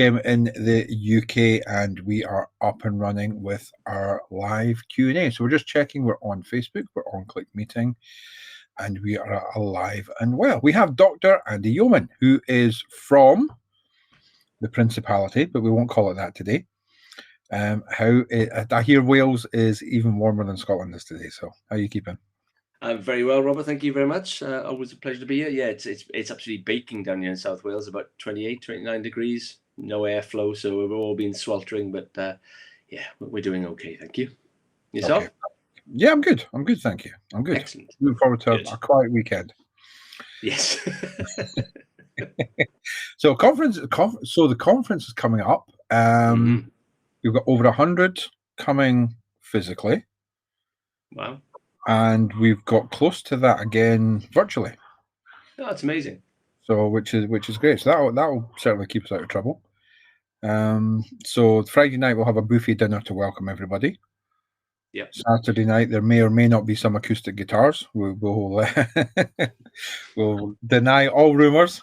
in the UK, and we are up and running with our live Q&A. So we're just checking we're on Facebook, we're on Click Meeting, and we are alive and well. We have Dr. Andy Yeoman, who is from the Principality, but we won't call it that today. I hear Wales is even warmer than Scotland is today. So how are you keeping? I'm very well, Robert. Thank you very much. Always a pleasure to be here. Yeah, it's absolutely baking down here in South Wales, about 28, 29 degrees, no airflow, so we've all been sweltering, but yeah, we're doing okay. Thank you. Yourself? Okay. Yeah, I'm good. I'm good, thank you. I'm good. Excellent. Looking forward to a quiet weekend. Yes. So the conference is coming up. We've got over 100 coming physically. Wow. And we've got close to that again virtually. Oh, that's amazing. So which is great. So that'll certainly keep us out of trouble. So Friday night we'll have a buffet dinner to welcome everybody. Yeah. Saturday night there may or may not be some acoustic guitars. We'll deny all rumors.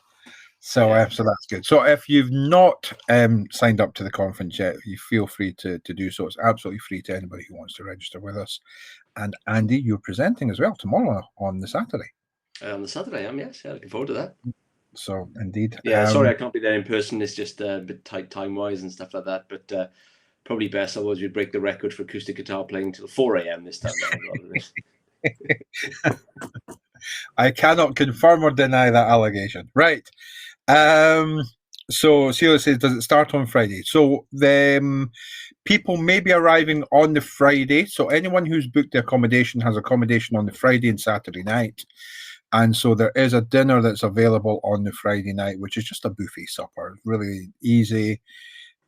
So so that's good. So if you've not signed up to the conference yet, you feel free to do so. It's absolutely free to anybody who wants to register with us. And Andy, you're presenting as well tomorrow on the Saturday. On the Saturday, I am, yes. Yeah, looking forward to that. So indeed. Yeah, sorry I can't be there in person. It's just a bit tight time-wise and stuff like that. But probably best otherwise we break the record for acoustic guitar playing till 4 a.m. this time rather than I cannot confirm or deny that allegation. Right. So Sheila says, does it start on Friday? So the people may be arriving on the Friday. So anyone who's booked the accommodation has accommodation on the Friday and Saturday night. And so there is a dinner that's available on the Friday night, which is just a buffet supper. Really easy.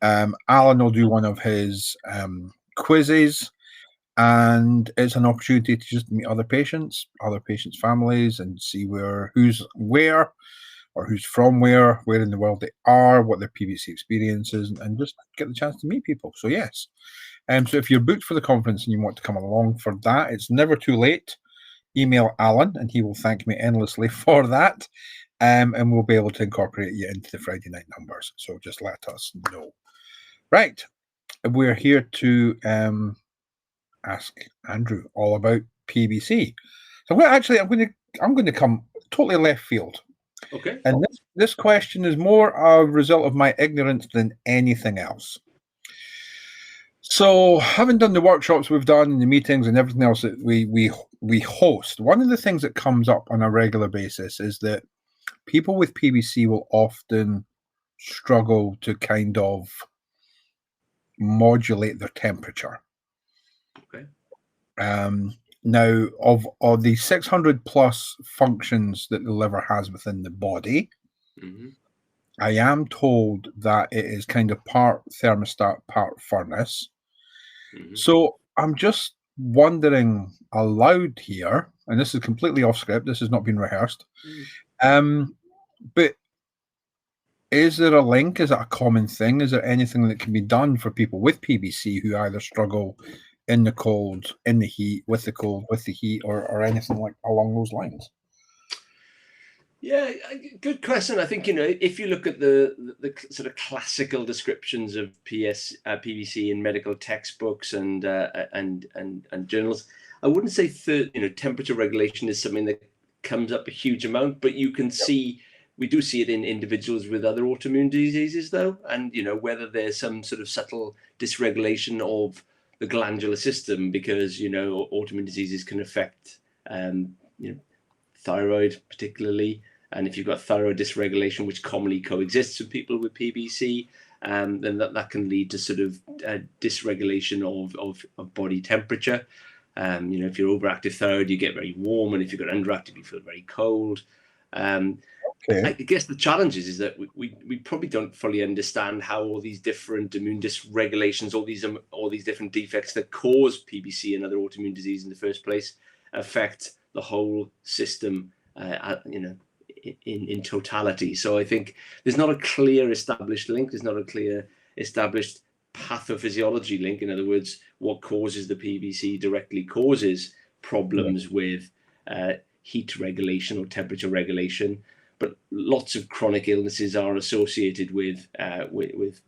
Alan will do one of his quizzes. And it's an opportunity to just meet other patients' families, and see who's where, or who's from where in the world they are, what their PBC experience is, and just get the chance to meet people. So yes. So if you're booked for the conference and you want to come along for that, it's never too late. Email Alan and he will thank me endlessly for that. And we'll be able to incorporate you into the Friday night numbers. So just let us know. Right. We're here to ask Andrew all about PBC. So I'm going to come totally left field. Okay. And this question is more a result of my ignorance than anything else. So having done the workshops we've done and the meetings and everything else that we host, one of the things that comes up on a regular basis is that people with PBC will often struggle to kind of modulate their temperature. Okay. Now, of the 600 plus functions that the liver has within the body, I am told that it is kind of part thermostat, part furnace. So I'm just wondering aloud here, and this is completely off script, this has not been rehearsed, but is there a link? Is it a common thing? Is there anything that can be done for people with PBC who either struggle in the cold, in the heat, with the cold, with the heat, or anything like along those lines? Yeah, good question. I think, if you look at the sort of classical descriptions of PBC in medical textbooks and journals, I wouldn't say temperature regulation is something that comes up a huge amount, but you can see, we do see it in individuals with other autoimmune diseases though, and whether there's some sort of subtle dysregulation of the glandular system, because autoimmune diseases can affect thyroid particularly, and if you've got thyroid dysregulation, which commonly coexists with people with PBC, then that can lead to sort of dysregulation of body temperature. If you're overactive thyroid, you get very warm, and if you've got underactive, you feel very cold. I guess the challenge is that we probably don't fully understand how all these different immune dysregulations, all these different defects that cause PBC and other autoimmune disease in the first place affect the whole system, in totality. So I think there's not a clear established link. There's not a clear established pathophysiology link. In other words, what causes the PBC directly causes problems with heat regulation or temperature regulation. but lots of chronic illnesses are associated with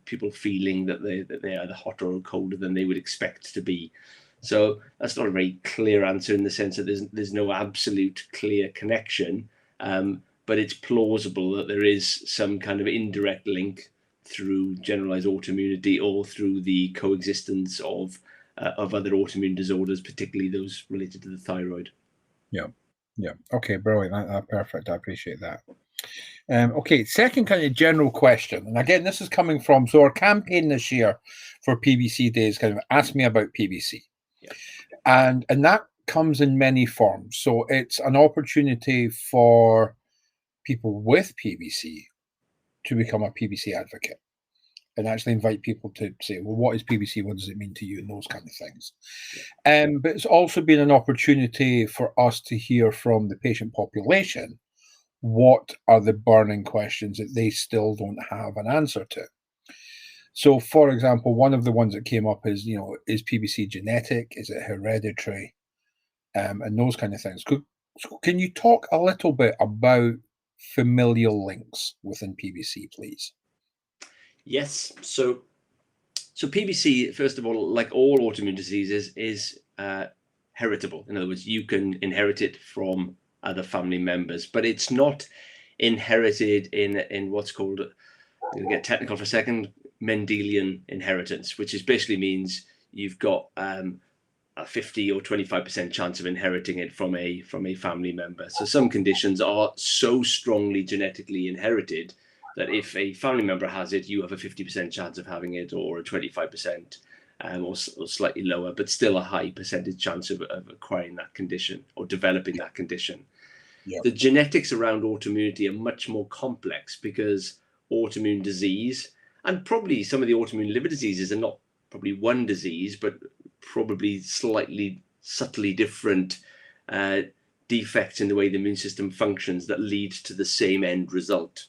people feeling that they are either hotter or colder than they would expect to be. So that's not a very clear answer in the sense that there's no absolute clear connection, but it's plausible that there is some kind of indirect link through generalized autoimmunity or through the coexistence of other autoimmune disorders, particularly those related to the thyroid. Yeah. Okay, brilliant. Perfect. I appreciate that. Okay, second kind of general question, and again, this is coming from, so our campaign this year for PBC Days kind of ask me about PBC. Yeah. And that comes in many forms. So it's an opportunity for people with PBC to become a PBC advocate and actually invite people to say, well, what is PBC? What does it mean to you? And those kind of things. Yeah. But it's also been an opportunity for us to hear from the patient population what are the burning questions that they still don't have an answer to. So, for example, one of the ones that came up is, is PBC genetic? Is it hereditary? And those kind of things. Can you talk a little bit about familial links within PBC, please? Yes. So PBC, first of all, like all autoimmune diseases, is heritable. In other words, you can inherit it from other family members, but it's not inherited in what's called, I'm going to get technical for a second, Mendelian inheritance, which basically means you've got a 50 or 25% chance of inheriting it from a family member. So some conditions are so strongly genetically inherited that if a family member has it, you have a 50% chance of having it, or a 25%, or slightly lower, but still a high percentage chance of acquiring that condition or developing that condition. Yep. The genetics around autoimmunity are much more complex because autoimmune disease, and probably some of the autoimmune liver diseases are not probably one disease, but probably slightly subtly different defects in the way the immune system functions that lead to the same end result.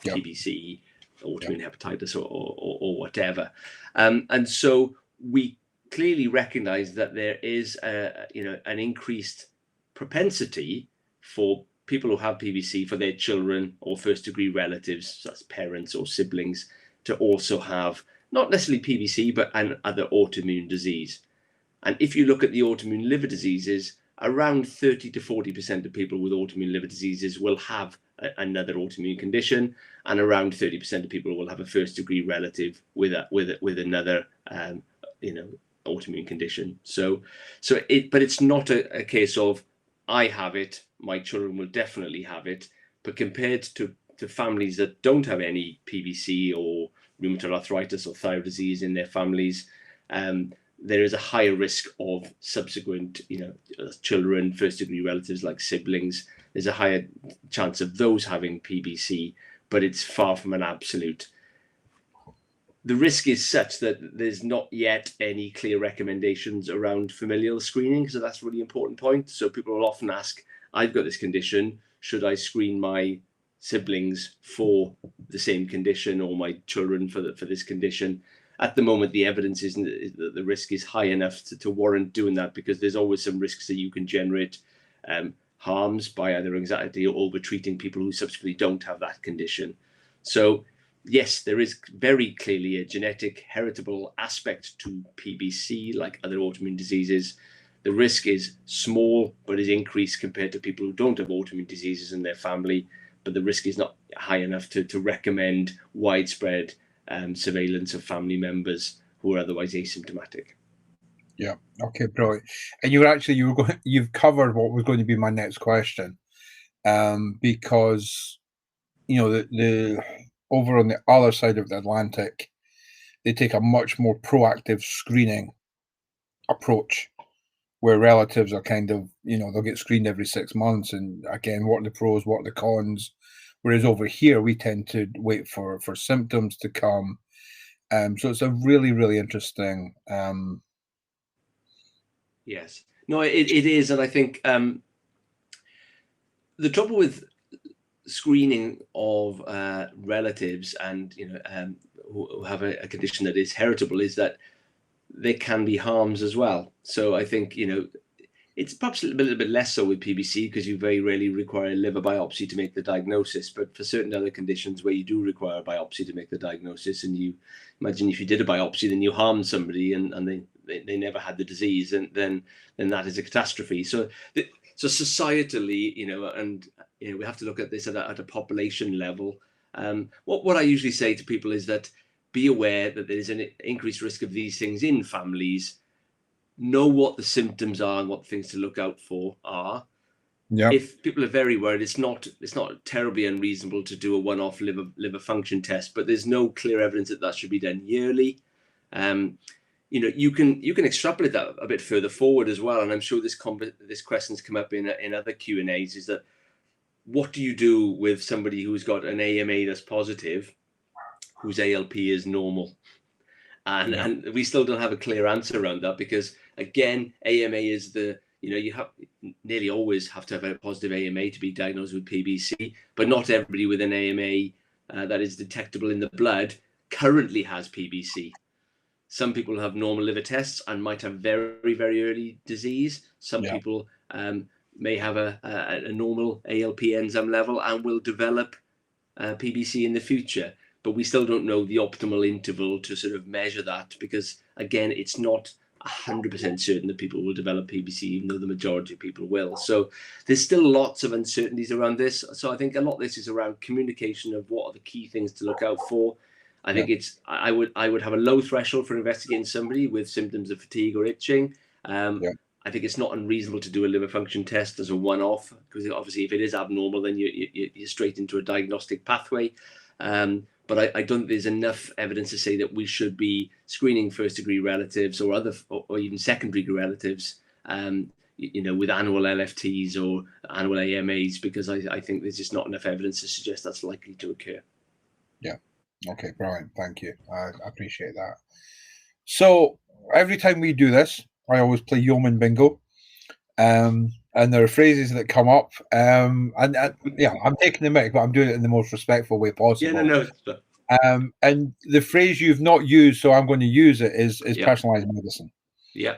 Yep. PBC, autoimmune hepatitis, or whatever. And so we clearly recognize that there is an increased propensity for people who have PBC, for their children or first degree relatives, such as parents or siblings, to also have not necessarily PBC, but an other autoimmune disease. And if you look at the autoimmune liver diseases, around 30 to 40% of people with autoimmune liver diseases will have another autoimmune condition, and around 30% of people will have a first degree relative with another autoimmune condition. But it's not a case of I have it, my children will definitely have it. But compared to families that don't have any PBC or rheumatoid arthritis or thyroid disease in their families, there is a higher risk of subsequent, children, first degree relatives like siblings. There's a higher chance of those having PBC, but it's far from an absolute. The risk is such that there's not yet any clear recommendations around familial screening. So that's a really important point. So people will often ask, I've got this condition, should I screen my siblings for the same condition, or my children for this condition? At the moment, the evidence isn't that the risk is high enough to warrant doing that, because there's always some risks that you can generate harms by either anxiety or over-treating people who subsequently don't have that condition. So yes, there is very clearly a genetic heritable aspect to PBC, like other autoimmune diseases. The risk is small, but is increased compared to people who don't have autoimmune diseases in their family. But the risk is not high enough to recommend widespread surveillance of family members who are otherwise asymptomatic. Yeah. Okay, brilliant. And you've covered what was going to be my next question, because the over on the other side of the Atlantic, they take a much more proactive screening approach, where relatives are kind of, they'll get screened every 6 months. And again, what are the pros, what are the cons? Whereas over here, we tend to wait for symptoms to come. So it's a really, really interesting. Yes. No, it is. And I think the trouble with screening of relatives and who have a condition that is heritable is that there can be harms as well. So I think It's perhaps a little bit less so with PBC because you very rarely require a liver biopsy to make the diagnosis. But for certain other conditions where you do require a biopsy to make the diagnosis, and you imagine if you did a biopsy, then you harmed somebody and they never had the disease, and then that is a catastrophe. So societally, and we have to look at this at a population level. What I usually say to people is that be aware that there is an increased risk of these things in families. Know what the symptoms are and what things to look out for are. Yeah. If people are very worried, it's not terribly unreasonable to do a one-off liver function test, but there's no clear evidence that should be done yearly. You can extrapolate that a bit further forward as well, and I'm sure this question's come up in other Q&As. Is that what do you do with somebody who's got an AMA that's positive, whose ALP is normal? And we still don't have a clear answer around that, because again, AMA is you nearly always have to have a positive AMA to be diagnosed with PBC, but not everybody with an AMA that is detectable in the blood currently has PBC. Some people have normal liver tests and might have very, very early disease. Some people may have a normal ALP enzyme level and will develop PBC in the future. But we still don't know the optimal interval to sort of measure that, because again, it's not 100% certain that people will develop PBC, even though the majority of people will. So there's still lots of uncertainties around this. So I think a lot of this is around communication of what are the key things to look out for. I think I would have a low threshold for investigating somebody with symptoms of fatigue or itching. I think it's not unreasonable to do a liver function test as a one-off, because obviously if it is abnormal, then you're straight into a diagnostic pathway. But I don't think there's enough evidence to say that we should be screening first-degree relatives or even second-degree relatives, with annual LFTs or annual AMAs, because I think there's just not enough evidence to suggest that's likely to occur. Yeah. Okay, brilliant. Thank you. I appreciate that. So every time we do this, I always play Yeoman bingo. And there are phrases that come up, and I'm taking the mic, but I'm doing it in the most respectful way possible. Yeah, no. And the phrase you've not used, so I'm going to use it, is personalized medicine. Yeah.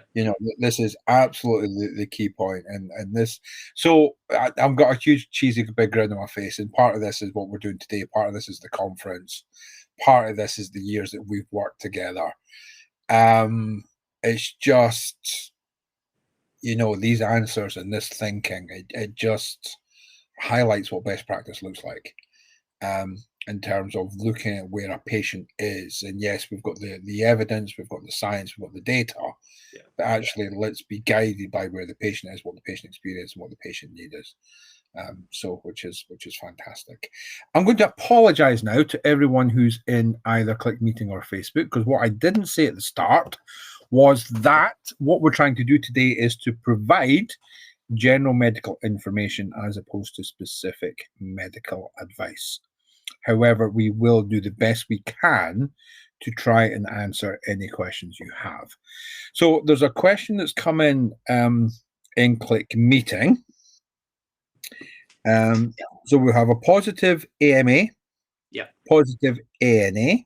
This is absolutely the key point, and this. So I've got a huge cheesy big grin on my face, and part of this is what we're doing today. Part of this is the conference. Part of this is the years that we've worked together. It's just, these answers and this thinking, it just highlights what best practice looks like, in terms of looking at where a patient is. And yes, we've got the evidence, we've got the science, we've got the data, but actually let's be guided by where the patient is, what the patient experience, and what the patient need is. Which is fantastic. I'm going to apologize now to everyone who's in either Click Meeting or Facebook, because what I didn't say at the start was that what we're trying to do today is to provide general medical information as opposed to specific medical advice. However, we will do the best we can to try and answer any questions you have. So there's a question that's come in Click Meeting. So we have a positive AMA, positive ANA.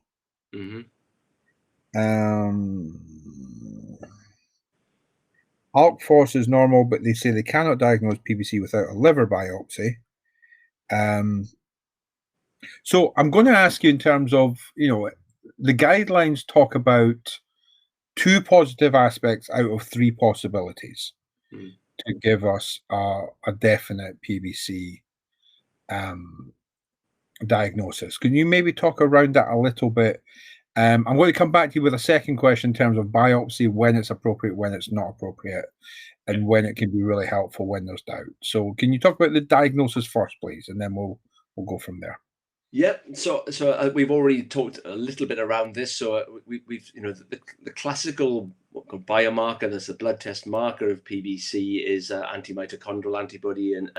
ALK Phos is normal, but they say they cannot diagnose PBC without a liver biopsy. So I'm going to ask you, in terms of, the guidelines talk about 2 positive aspects out of 3 possibilities to give us a definite PBC diagnosis. Can you maybe talk around that a little bit? I'm going to come back to you with a second question in terms of biopsy, when it's appropriate, when it's not appropriate, and when it can be really helpful when there's doubt. So can you talk about the diagnosis first, please, and then we'll go from there. Yeah, so we've already talked a little bit around this. So we've the classical biomarker, that's a blood test marker of PBC, is anti-mitochondrial antibody, and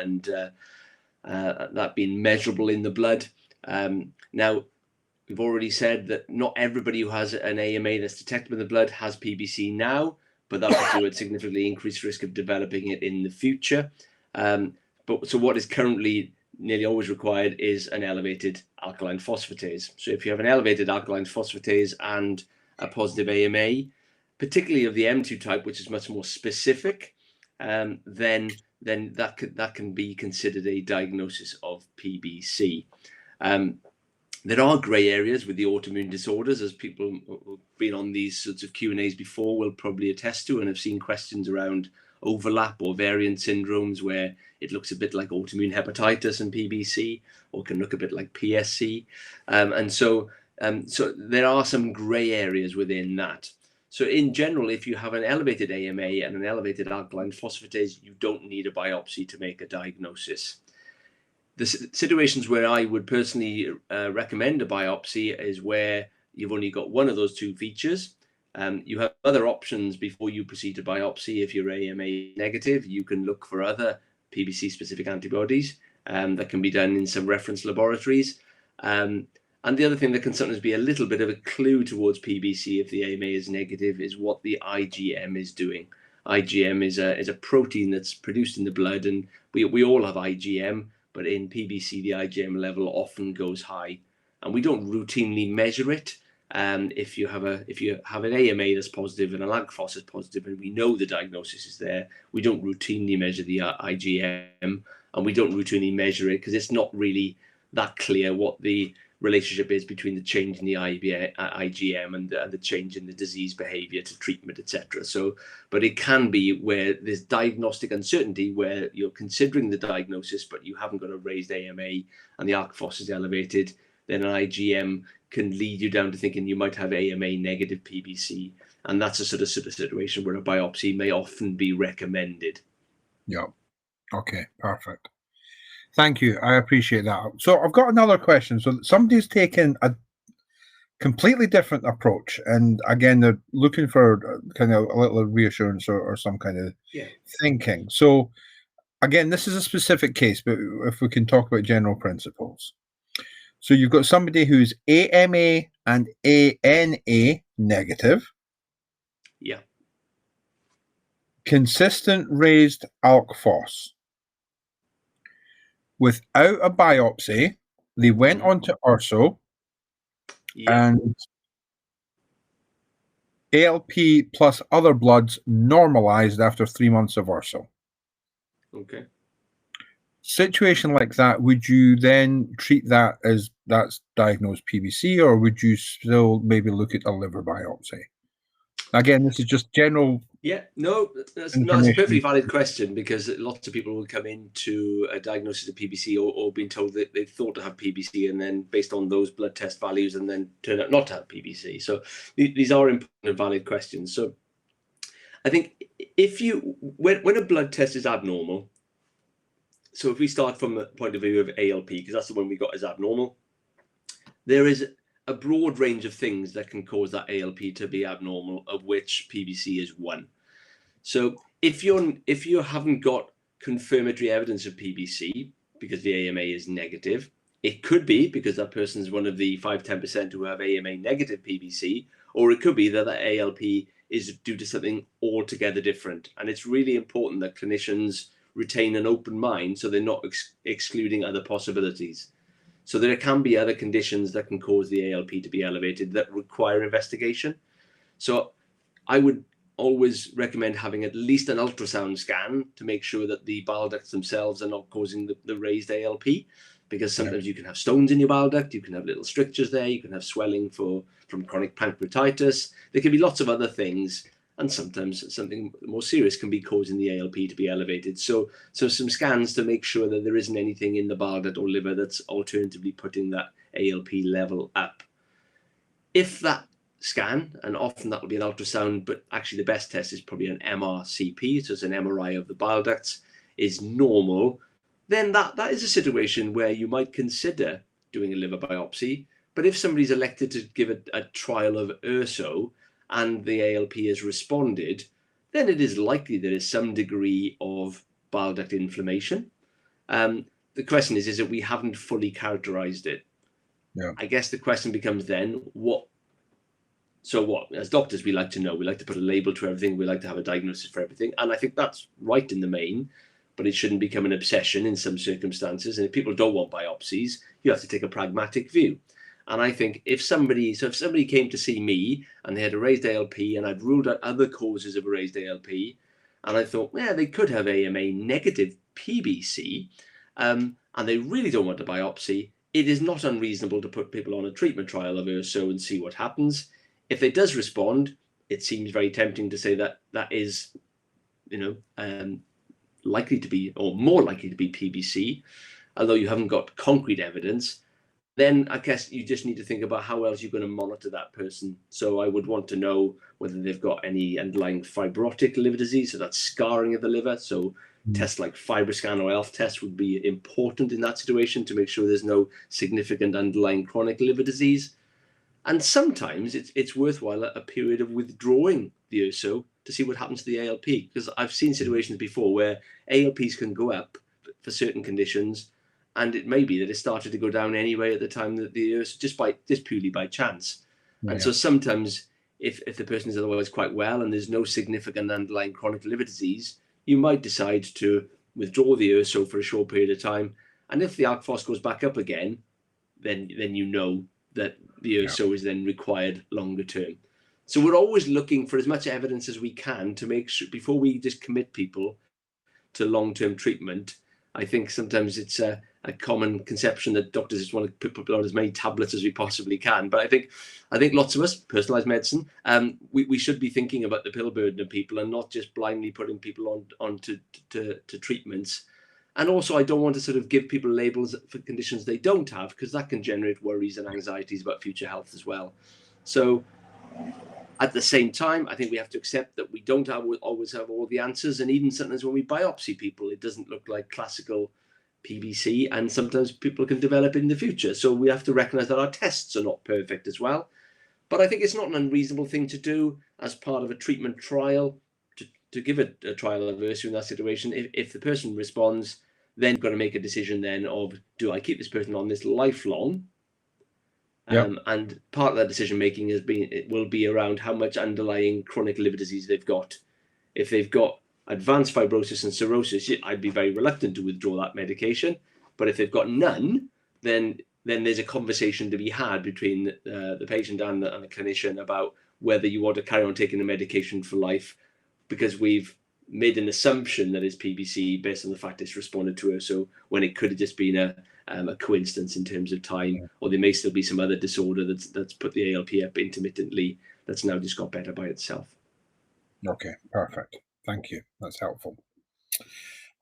that being measurable in the blood. Now, we've already said that not everybody who has an AMA that's detectable in the blood has PBC now, but that puts you at significantly increased risk of developing it in the future. So what is currently nearly always required is an elevated alkaline phosphatase. So if you have an elevated alkaline phosphatase and a positive AMA, particularly of the M2 type, which is much more specific, then that can be considered a diagnosis of PBC. There are grey areas with the autoimmune disorders, as people who've been on these sorts of Q&As before will probably attest to, and have seen questions around overlap or variant syndromes where it looks a bit like autoimmune hepatitis and PBC, or can look a bit like PSC. So there are some grey areas within that. So in general, if you have an elevated AMA and an elevated alkaline phosphatase, you don't need a biopsy to make a diagnosis. The situations where I would personally recommend a biopsy is where you've only got one of those two features. You have other options before you proceed to biopsy. If you're AMA negative, you can look for other PBC-specific antibodies that can be done in some reference laboratories. And the other thing that can sometimes be a little bit of a clue towards PBC if the AMA is negative is what the IgM is doing. IgM is a protein that's produced in the blood, and we all have IgM. But in PBC, the IgM level often goes high, and we don't routinely measure it. If you have an AMA that's positive and an alk phos is positive, and we know the diagnosis is there, we don't routinely measure the IgM, and we don't routinely measure it because it's not really that clear what the relationship is between the change in the IgM and the change in the disease behavior to treatment, etc. So, but it can be where there's diagnostic uncertainty, where you're considering the diagnosis, but you haven't got a raised AMA and the alk phos is elevated, then an IgM can lead you down to thinking you might have AMA negative PBC. And that's a sort of situation where a biopsy may often be recommended. Yeah. Okay, perfect. Thank you. I appreciate that. So I've got another question. So somebody's taken a completely different approach, and again, they're looking for kind of a little reassurance or some kind of thinking. So again, this is a specific case, but if we can talk about general principles. So you've got somebody who's AMA and ANA negative. Yeah. Consistent raised alk phos. Without a biopsy, they went on to URSO, and ALP plus other bloods normalized after 3 months of URSO. Okay. Situation like that, would you then treat that as that's diagnosed PBC, or would you still maybe look at a liver biopsy? Again, this is just general. Yeah, no, that's a perfectly valid question, because lots of people will come into a diagnosis of PBC or being told that they thought to have PBC, and then based on those blood test values, and then turn out not to have PBC. So these are important and valid questions. So I think when a blood test is abnormal, so if we start from the point of view of ALP, because that's the one we got as abnormal, there is a broad range of things that can cause that ALP to be abnormal, of which PBC is one. So if you haven't got confirmatory evidence of PBC because the AMA is negative, it could be because that person is one of the 5-10% who have AMA negative PBC, or it could be that the ALP is due to something altogether different. And it's really important that clinicians retain an open mind so they're not excluding other possibilities. So there can be other conditions that can cause the ALP to be elevated that require investigation. So I would always recommend having at least an ultrasound scan to make sure that the bile ducts themselves are not causing the raised ALP, because sometimes you can have stones in your bile duct, you can have little strictures there, you can have swelling from chronic pancreatitis. There can be lots of other things, and sometimes something more serious can be causing the ALP to be elevated. So some scans to make sure that there isn't anything in the bile duct or liver that's alternatively putting that ALP level up. If that scan, and often that will be an ultrasound, but actually the best test is probably an MRCP, so it's an MRI of the bile ducts, is normal, then that is a situation where you might consider doing a liver biopsy. But if somebody's elected to give a trial of URSO and the ALP has responded, then it is likely there is some degree of bile duct inflammation. The question is that we haven't fully characterized it. Yeah. I guess the question becomes then, what? As doctors, we like to know, we like to put a label to everything, we like to have a diagnosis for everything. And I think that's right in the main, but it shouldn't become an obsession in some circumstances. And if people don't want biopsies, you have to take a pragmatic view. And I think if somebody came to see me and they had a raised ALP and I'd ruled out other causes of a raised ALP, And I thought, yeah, they could have AMA negative PBC, and they really don't want a biopsy. It is not unreasonable to put people on a treatment trial of URSO and see what happens. If they does respond, it seems very tempting to say that that is, likely to be, or more likely to be PBC, although you haven't got concrete evidence. Then I guess you just need to think about how else you're going to monitor that person. So I would want to know whether they've got any underlying fibrotic liver disease, so that's scarring of the liver. So tests like FibroScan or ELF test would be important in that situation to make sure there's no significant underlying chronic liver disease. And sometimes it's worthwhile a period of withdrawing the URSO to see what happens to the ALP, because I've seen situations before where ALPs can go up for certain conditions, and it may be that it started to go down anyway at the time that the URSO, just purely by chance. Yeah. And so sometimes if the person is otherwise quite well and there's no significant underlying chronic liver disease, you might decide to withdraw the URSO for a short period of time. And if the ALK-Phos goes back up again, then you know that the URSO is then required longer term. So we're always looking for as much evidence as we can to make sure, before we just commit people to long-term treatment. I think sometimes it's a common conception that doctors just want to put people on as many tablets as we possibly can. But I think lots of us, personalized medicine, we should be thinking about the pill burden of people and not just blindly putting people on to treatments. And also, I don't want to sort of give people labels for conditions they don't have, because that can generate worries and anxieties about future health as well. So at the same time, I think we have to accept that we don't always have all the answers. And even sometimes when we biopsy people, it doesn't look like classical PBC, and sometimes people can develop in the future. So we have to recognize that our tests are not perfect as well. But I think it's not an unreasonable thing to do as part of a treatment trial, to give a trial of URSO in that situation. If the person responds, then you've got to make a decision then of, do I keep this person on this lifelong? And part of that decision making will be around how much underlying chronic liver disease they've got. If they've got advanced fibrosis and cirrhosis, I'd be very reluctant to withdraw that medication. But if they've got none, then there's a conversation to be had between the patient and the clinician about whether you want to carry on taking the medication for life, because we've made an assumption that it's PBC based on the fact it's responded to URSO, when it could have just been a coincidence in terms of time, or there may still be some other disorder that's put the ALP up intermittently that's now just got better by itself. Okay, perfect. Thank you. That's helpful.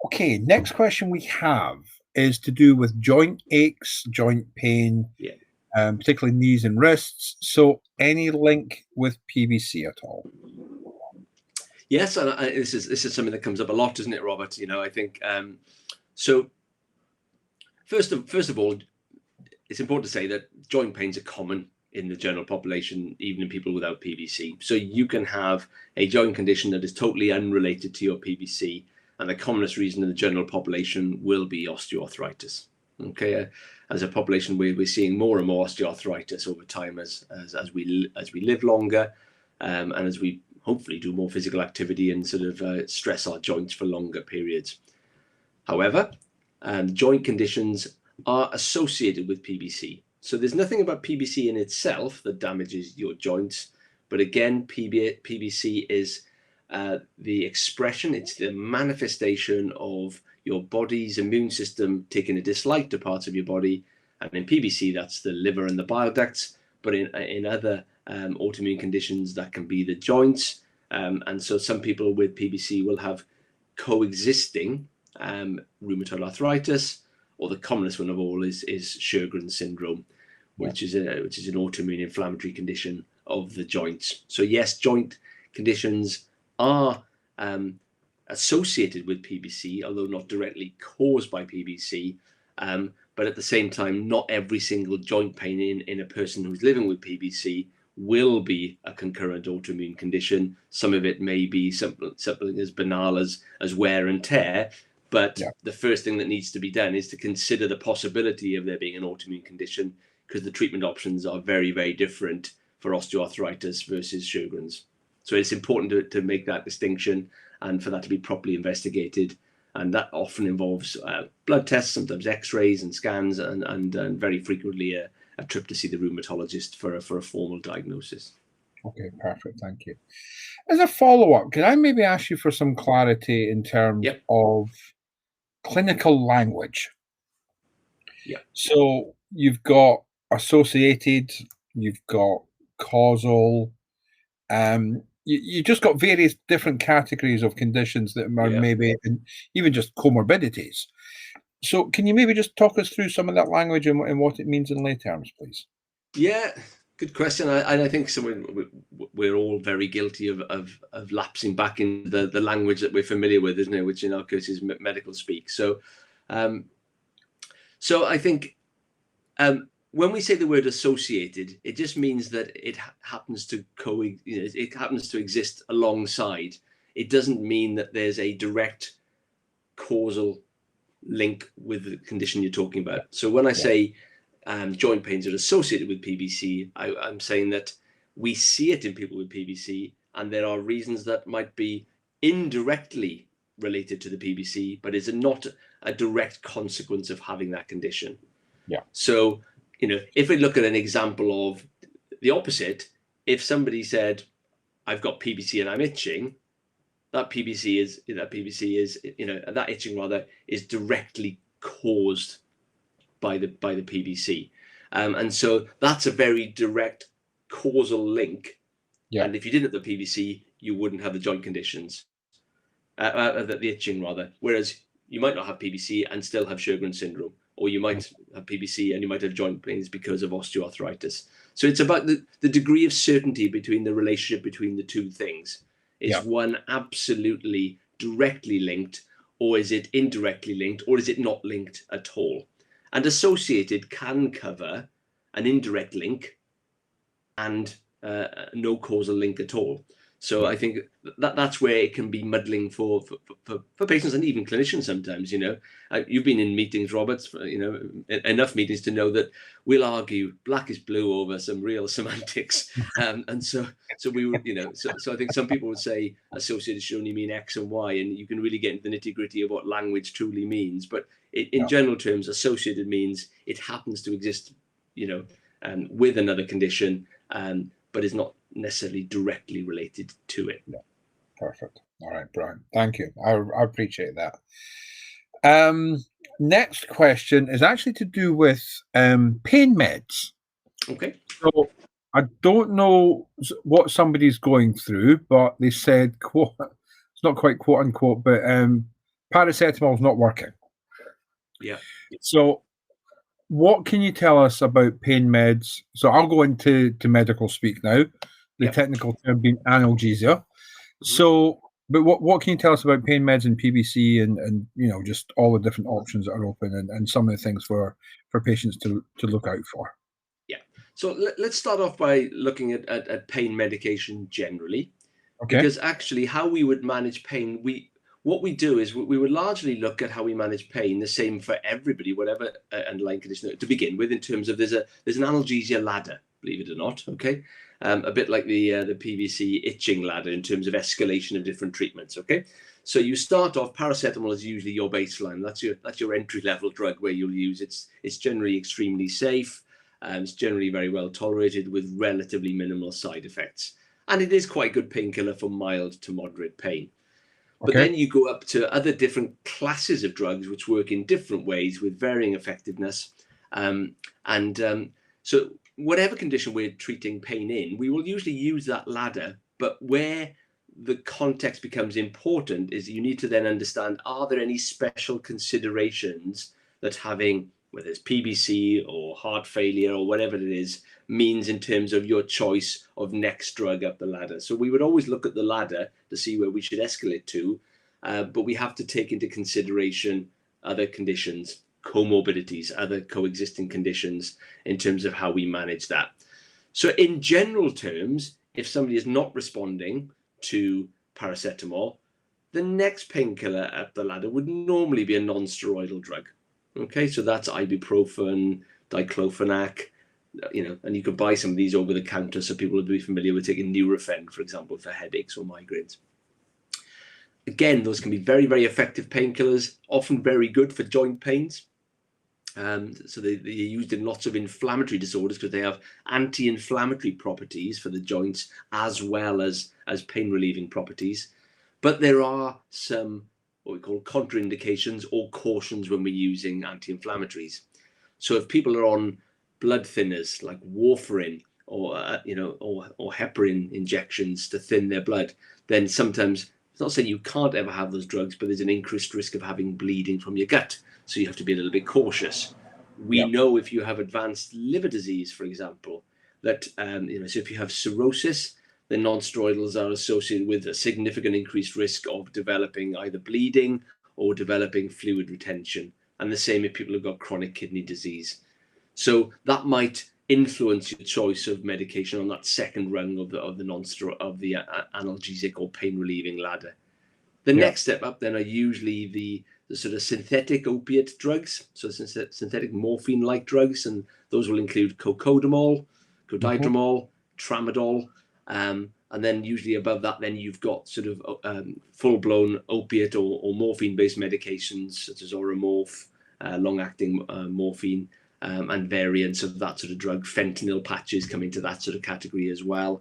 Okay, next question we have is to do with joint aches, joint pain, particularly knees and wrists. So any link with PBC at all? Yes, and this is something that comes up a lot, isn't it, Robert? I think so. First of all, it's important to say that joint pains are common in the general population, even in people without PBC. So you can have a joint condition that is totally unrelated to your PBC, and the commonest reason in the general population will be osteoarthritis. Okay, as a population, we're seeing more and more osteoarthritis over time as we live longer, and as we hopefully do more physical activity and sort of stress our joints for longer periods. However, joint conditions are associated with PBC. So there's nothing about PBC in itself that damages your joints. But again, PBC is the expression, it's the manifestation of your body's immune system taking a dislike to parts of your body. And in PBC, that's the liver and the bile ducts. But in other autoimmune conditions, that can be the joints. And so some people with PBC will have coexisting rheumatoid arthritis, or the commonest one of all is Sjögren's syndrome, which is an autoimmune inflammatory condition of the joints. So yes, joint conditions are associated with PBC, although not directly caused by PBC. But at the same time, not every single joint pain in a person who's living with PBC will be a concurrent autoimmune condition. Some of it may be something as banal as wear and tear. But the first thing that needs to be done is to consider the possibility of there being an autoimmune condition, because the treatment options are very, very different for osteoarthritis versus Sjögren's. So it's important to make that distinction and for that to be properly investigated. And that often involves blood tests, sometimes x-rays and scans, and very frequently a trip to see the rheumatologist for a formal diagnosis. Okay, perfect. Thank you. As a follow-up, can I maybe ask you for some clarity in terms Yep. of clinical language? Yeah. So you've got associated, you've got causal, you just got various different categories of conditions that are Yeah. maybe, and even just comorbidities. So can you maybe just talk us through some of that language and what it means in lay terms, please? Yeah. Good question. I think we're all very guilty of lapsing back in the language that we're familiar with, isn't it? Which in our case is medical speak. So, um, so I think when we say the word associated, it just means that it happens to it happens to exist alongside. It doesn't mean that there's a direct causal link with the condition you're talking about. So when I say joint pains are associated with PBC, I'm saying that we see it in people with PBC, and there are reasons that might be indirectly related to the PBC, but is not a direct consequence of having that condition. Yeah. So, if we look at an example of the opposite, if somebody said, I've got PBC and I'm itching, that itching rather is directly caused by the PBC, and so that's a very direct causal link. Yeah. And if you didn't have the PBC, you wouldn't have the joint conditions, the itching rather. Whereas you might not have PBC and still have Sjogren's syndrome, or you might have PBC and you might have joint pains because of osteoarthritis. So it's about the degree of certainty between the relationship between the two things. Is one absolutely directly linked, or is it indirectly linked, or is it not linked at all? And associated can cover an indirect link and no causal link at all. So I think that's where it can be muddling for patients and even clinicians sometimes. You've been in meetings, Robert, enough meetings to know that we'll argue black is blue over some real semantics, and so we would, so I think some people would say associated should only mean X and Y, and you can really get into the nitty gritty of what language truly means. But in general terms, associated means it happens to exist, with another condition, but is not necessarily directly related to it. Yeah. Perfect. All right, Brian. Thank you. I appreciate that. Next question is actually to do with pain meds. Okay. So I don't know what somebody's going through, but they said, quote, it's not quite quote unquote, but paracetamol is not working. Yeah. So what can you tell us about pain meds? So I'll go into medical speak now, the technical term being analgesia. So, but what can you tell us about pain meds and PBC and just all the different options that are open and some of the things for patients to look out for? Yeah. So let's start off by looking at pain medication generally, because actually how we would manage pain, what we do is we would largely look at how we manage pain the same for everybody, whatever underlying condition to begin with, in terms of there's an analgesia ladder, believe it or not. Okay. A bit like the PBC itching ladder in terms of escalation of different treatments. Okay, so you start off, paracetamol is usually your baseline. That's your entry level drug where you'll use it. It's generally extremely safe. It's generally very well tolerated with relatively minimal side effects, and it is quite a good painkiller for mild to moderate pain. But then you go up to other different classes of drugs which work in different ways with varying effectiveness, so whatever condition we're treating pain in, we will usually use that ladder. But where the context becomes important is you need to then understand, are there any special considerations that having, whether it's PBC or heart failure or whatever it is, means in terms of your choice of next drug up the ladder. So we would always look at the ladder to see where we should escalate to, but we have to take into consideration other conditions, comorbidities, other coexisting conditions in terms of how we manage that. So in general terms, if somebody is not responding to paracetamol, the next painkiller up the ladder would normally be a non-steroidal drug. Okay, so that's ibuprofen, diclofenac, and you can buy some of these over the counter, so people will be familiar with taking Nurofen, for example, for headaches or migraines. Again, those can be very, very effective painkillers, often very good for joint pains. So they're used in lots of inflammatory disorders because they have anti-inflammatory properties for the joints as well as pain relieving properties. But there are some what we call contraindications or cautions when we're using anti-inflammatories. So if people are on blood thinners like warfarin or or heparin injections to thin their blood, then sometimes it's not saying you can't ever have those drugs, but there's an increased risk of having bleeding from your gut. So you have to be a little bit cautious. We know if you have advanced liver disease, for example, that so if you have cirrhosis, then non-steroidals are associated with a significant increased risk of developing either bleeding or developing fluid retention. And the same if people have got chronic kidney disease. So that might influence your choice of medication on that second rung of the analgesic or pain relieving ladder. The next step up then are usually the sort of synthetic opiate drugs, so synthetic morphine-like drugs, and those will include cocodamol, codidromol, tramadol, and then usually above that, then you've got sort of full-blown opiate or morphine-based medications such as Oromorph, long-acting morphine, and variants of that sort of drug. Fentanyl patches come into that sort of category as well.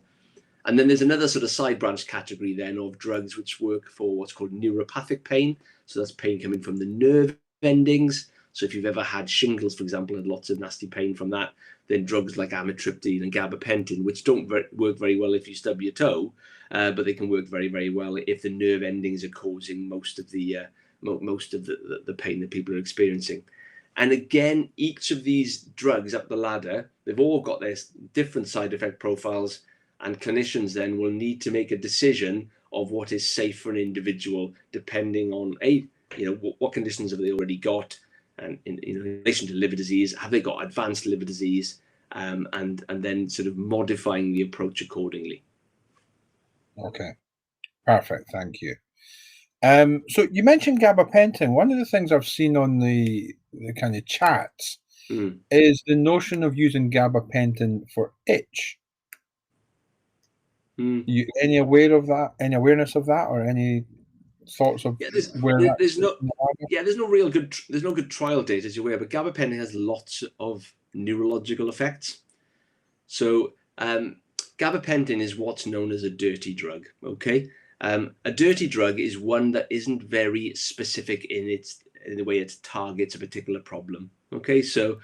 And then there's another sort of side branch category then of drugs which work for what's called neuropathic pain. So that's pain coming from the nerve endings. So if you've ever had shingles, for example, and lots of nasty pain from that, then drugs like amitriptyline and gabapentin, which don't work very well if you stub your toe, but they can work very, very well if the nerve endings are causing most of the pain that people are experiencing. And again, each of these drugs up the ladder, they've all got their different side effect profiles, and clinicians then will need to make a decision of what is safe for an individual, depending on what conditions have they already got, and in relation to liver disease, have they got advanced liver disease, and then sort of modifying the approach accordingly. Okay, perfect. Thank you. So you mentioned gabapentin. One of the things I've seen on the kind of chats is the notion of using gabapentin for itch. Any awareness of that, or any thoughts of there's no good trial data, as you're aware, but gabapentin has lots of neurological effects. So gabapentin is what's known as a dirty drug. Okay, a dirty drug is one that isn't very specific in the way it targets a particular problem. Okay, so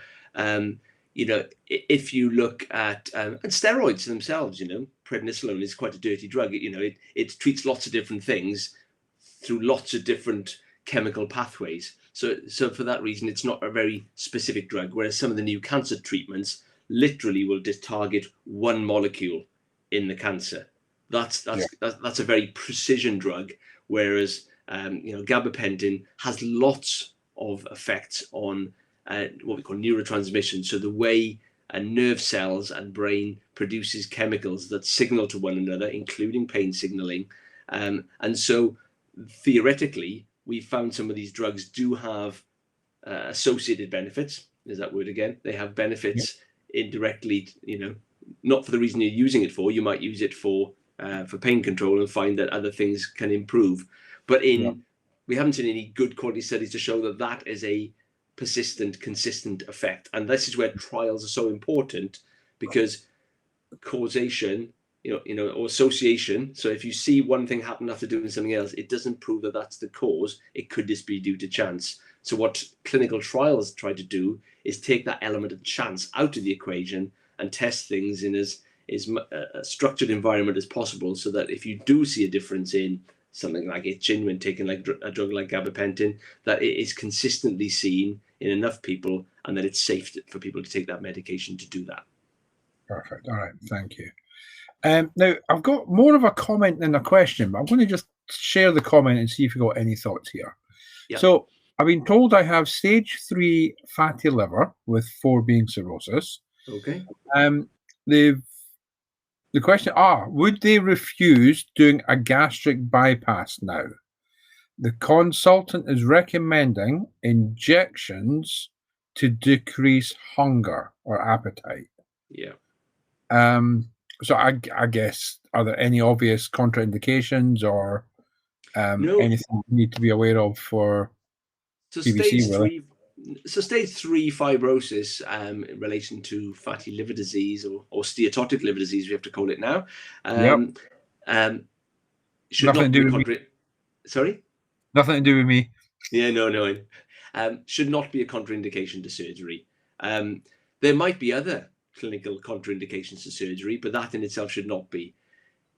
if you look at and steroids themselves, prednisolone is quite a dirty drug. It treats lots of different things through lots of different chemical pathways. So for that reason, it's not a very specific drug. Whereas some of the new cancer treatments literally will just target one molecule in the cancer. That's a very precision drug. Whereas gabapentin has lots of effects on what we call neurotransmission. So the way nerve cells and brain produces chemicals that signal to one another, including pain signaling. And so theoretically, we found some of these drugs do have associated benefits. There's that word again. They have benefits indirectly, not for the reason you're using it for. You might use it for pain control and find that other things can improve. But we haven't seen any good quality studies to show that that is a persistent, consistent effect. And this is where trials are so important, because causation, or association. So if you see one thing happen after doing something else, it doesn't prove that that's the cause. It could just be due to chance. So what clinical trials try to do is take that element of chance out of the equation and test things in as a structured environment as possible, so that if you do see a difference in something like itching when taking like a drug like gabapentin, that it is consistently seen in enough people and that it's safe for people to take that medication to do that. Perfect. All right. Thank you. Now, I've got more of a comment than a question, but I'm going to just share the comment and see if you've got any thoughts here. Yep. So I've been told I have stage 3 fatty liver, with 4 being cirrhosis. Okay. The question, would they refuse doing a gastric bypass now? The consultant is recommending injections to decrease hunger or appetite. Yeah. So I guess, are there any obvious contraindications or anything you need to be aware of for PBC? Stage 3, So stage 3 fibrosis in relation to fatty liver disease or steatotic liver disease, we have to call it now, should Nothing not to be do with me. Sorry? Nothing to do with me. Yeah, no. Should not be a contraindication to surgery. There might be other clinical contraindications to surgery, but that in itself should not be.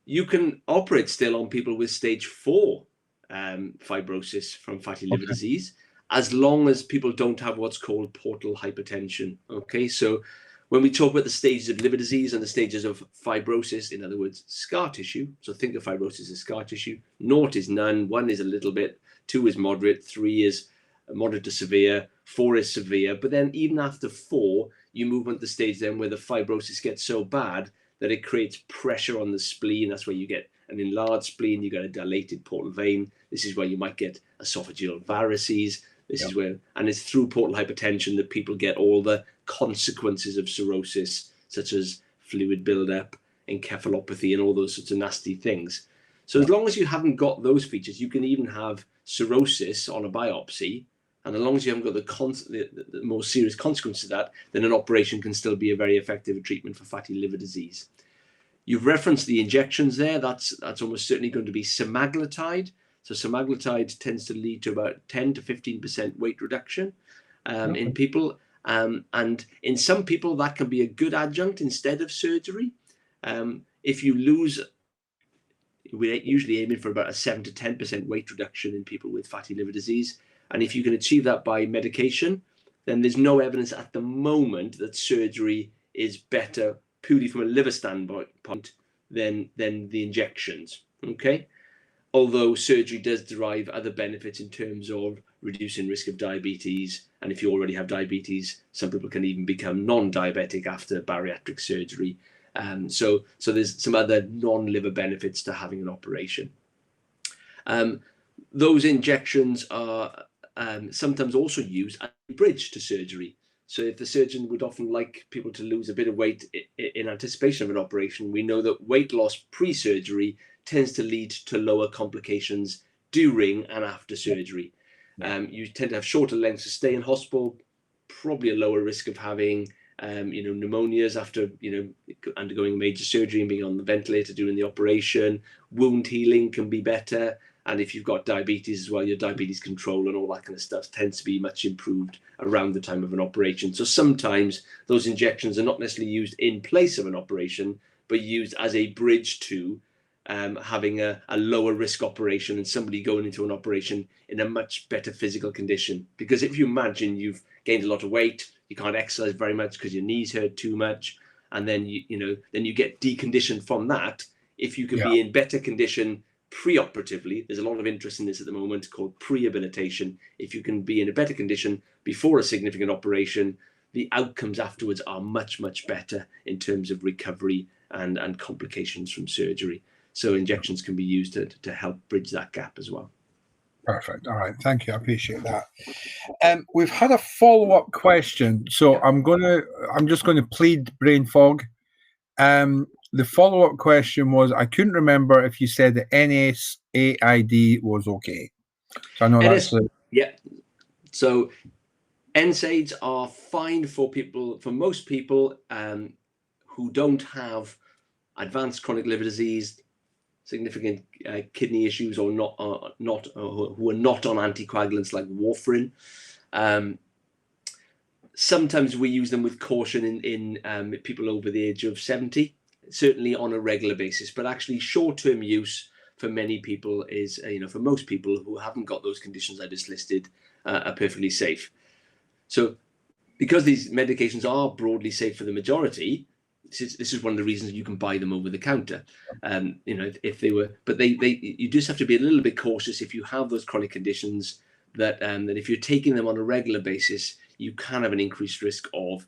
You can operate still on people with stage 4 fibrosis from fatty liver disease, as long as people don't have what's called portal hypertension. Okay, so when we talk about the stages of liver disease and the stages of fibrosis, in other words, scar tissue, so think of fibrosis as scar tissue, 0 is none, 1 is a little bit, 2 is moderate, 3 is moderate to severe, 4 is severe, but then even after 4, you move on to the stage then where the fibrosis gets so bad that it creates pressure on the spleen. That's where you get an enlarged spleen, you get a dilated portal vein. This is where you might get esophageal varices. This is where, and it's through portal hypertension that people get all the consequences of cirrhosis, such as fluid buildup, encephalopathy, and all those sorts of nasty things. So as long as you haven't got those features, you can even have cirrhosis on a biopsy, and as long as you haven't got the more serious consequences of that, then an operation can still be a very effective treatment for fatty liver disease. You've referenced the injections there. That's almost certainly going to be semaglutide. So semaglutide tends to lead to about 10 to 15% weight reduction in people. And in some people, that can be a good adjunct instead of surgery. If you lose, we're usually aiming for about a 7 to 10% weight reduction in people with fatty liver disease. And if you can achieve that by medication, then there's no evidence at the moment that surgery is better purely from a liver standpoint than the injections. Okay, although surgery does derive other benefits in terms of reducing risk of diabetes, and if you already have diabetes, some people can even become non-diabetic after bariatric surgery. So there's some other non-liver benefits to having an operation. Those injections are sometimes also used as a bridge to surgery. So if the surgeon would often like people to lose a bit of weight in anticipation of an operation, we know that weight loss pre-surgery tends to lead to lower complications during and after surgery. You tend to have shorter lengths of stay in hospital, probably a lower risk of having pneumonias after undergoing major surgery and being on the ventilator during the operation. Wound healing can be better. And if you've got diabetes as well, your diabetes control and all that kind of stuff tends to be much improved around the time of an operation. So sometimes those injections are not necessarily used in place of an operation, but used as a bridge to having a lower risk operation and somebody going into an operation in a much better physical condition. Because if you imagine you've gained a lot of weight, you can't exercise very much because your knees hurt too much, and then you get deconditioned from that. If you can be in better condition pre-operatively, there's a lot of interest in this at the moment called prehabilitation. If you can be in a better condition before a significant operation, the outcomes afterwards are much, much better in terms of recovery and complications from surgery. So injections can be used to help bridge that gap as well. Perfect. All right. Thank you. I appreciate that. We've had a follow-up question, so I'm just going to plead brain fog. The follow-up question was, I couldn't remember if you said the NSAID was okay. So I know that's So NSAIDs are fine for most people who don't have advanced chronic liver disease, significant kidney issues, or who are not on anticoagulants like warfarin. Sometimes we use them with caution in people over the age of 70, certainly on a regular basis, but actually short-term use for many people is, for most people who haven't got those conditions I just listed, are perfectly safe. So because these medications are broadly safe for the majority, this is one of the reasons you can buy them over the counter. If they were, but you just have to be a little bit cautious if you have those chronic conditions that if you're taking them on a regular basis, you can have an increased risk of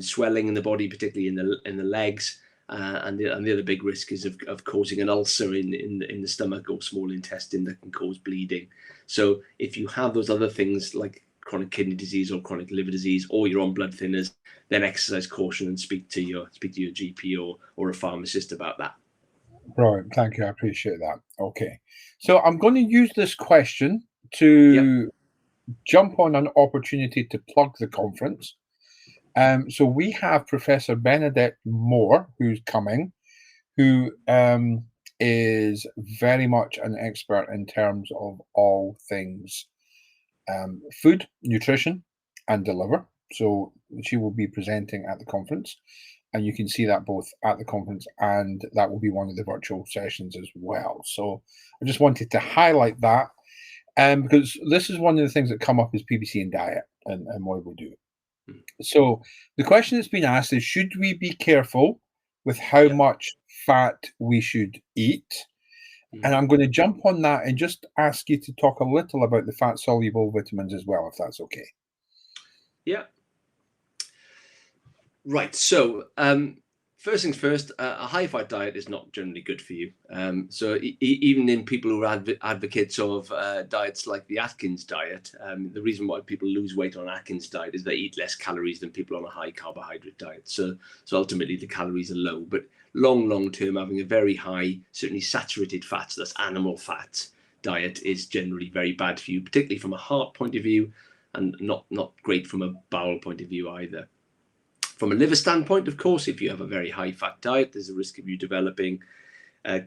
swelling in the body, particularly in the legs, and the other big risk is of causing an ulcer in the stomach or small intestine that can cause bleeding. So if you have those other things like chronic kidney disease or chronic liver disease, or you're on blood thinners, then exercise caution and speak to your GP or a pharmacist about that. Right. Thank you. I appreciate that. Okay. So I'm going to use this question to jump on an opportunity to plug the conference. So we have Professor Benedict Moore, who's coming, who is very much an expert in terms of all things food, nutrition, and deliver. So she will be presenting at the conference, and you can see that both at the conference, and that will be one of the virtual sessions as well. So I just wanted to highlight that, because this is one of the things that come up is PBC and diet and what we do. So the question that's been asked is, should we be careful with how much fat we should eat? And I'm going to jump on that and just ask you to talk a little about the fat-soluble vitamins as well, if that's okay. Yeah. Right. So first things first, a high-fat diet is not generally good for you. So even in people who are advocates of diets like the Atkins diet, the reason why people lose weight on Atkins diet is they eat less calories than people on a high carbohydrate diet. So ultimately the calories are low. But long term, having a very high, certainly saturated fats, that's animal fat diet, is generally very bad for you, particularly from a heart point of view, and not great from a bowel point of view either. From a liver standpoint, of course, if you have a very high fat diet, there's a risk of you developing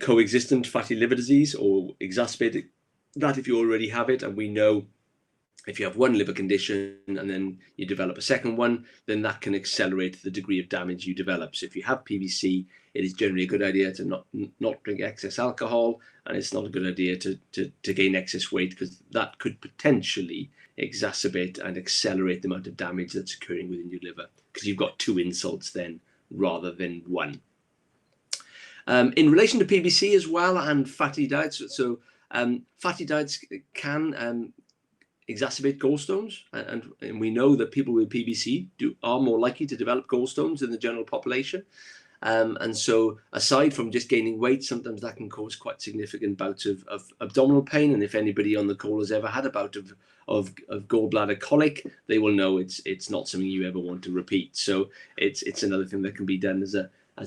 coexistent fatty liver disease or exacerbating that if you already have it. And we know if you have one liver condition and then you develop a second one, then that can accelerate the degree of damage you develop. So if you have PBC, it is generally a good idea to not drink excess alcohol, and it's not a good idea to gain excess weight, because that could potentially exacerbate and accelerate the amount of damage that's occurring within your liver, because you've got two insults then rather than one. In relation to PBC as well and fatty diets, so fatty diets can exacerbate gallstones, and we know that people with PBC are more likely to develop gallstones than the general population. And so aside from just gaining weight, sometimes that can cause quite significant bouts of abdominal pain. And if anybody on the call has ever had a bout of gallbladder colic, they will know it's not something you ever want to repeat. So it's another thing that can be done as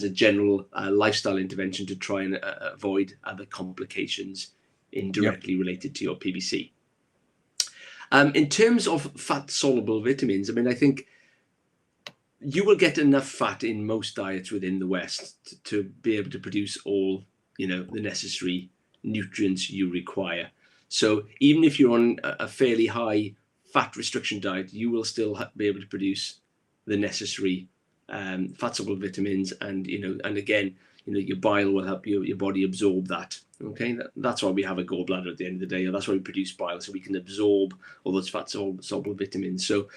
a general lifestyle intervention to try and avoid other complications indirectly related to your PBC. In terms of fat-soluble vitamins, I mean, I think you will get enough fat in most diets within the West to be able to produce all, the necessary nutrients you require. So even if you're on a fairly high fat restriction diet, you will still be able to produce the necessary fat-soluble vitamins, and again, your bile will help your body absorb that. Okay, that's why we have a gallbladder at the end of the day, or that's why we produce bile, so we can absorb all those fat-soluble vitamins. So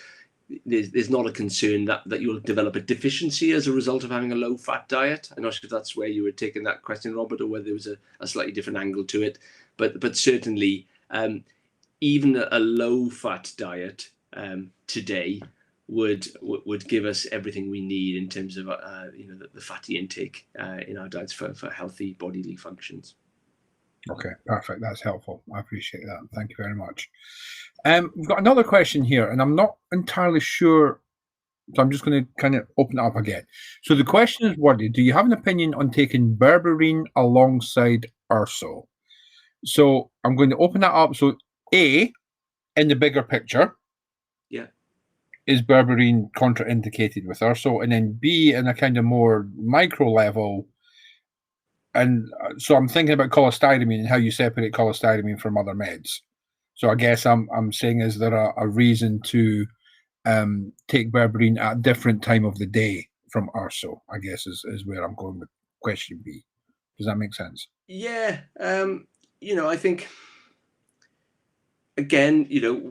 there's not a concern that you'll develop a deficiency as a result of having a low-fat diet. I'm not sure if that's where you were taking that question, Robert, or whether there was a slightly different angle to it. But certainly, even a low-fat diet today would give us everything we need in terms of the fatty intake in our diets for healthy bodily functions. Okay, perfect. That's helpful. I appreciate that. Thank you very much. We've got another question here, and I'm not entirely sure, so I'm just going to kind of open it up again. So the question is worded: do you have an opinion on taking berberine alongside urso? So I'm going to open that up. So A, in the bigger picture, is berberine contraindicated with urso? And then B, in a kind of more micro level, and so I'm thinking about cholestyramine and how you separate cholestyramine from other meds. So I guess I'm saying, is there a reason to take berberine at a different time of the day from urso? I guess is where I'm going with question B. Does that make sense? Yeah. I think, again,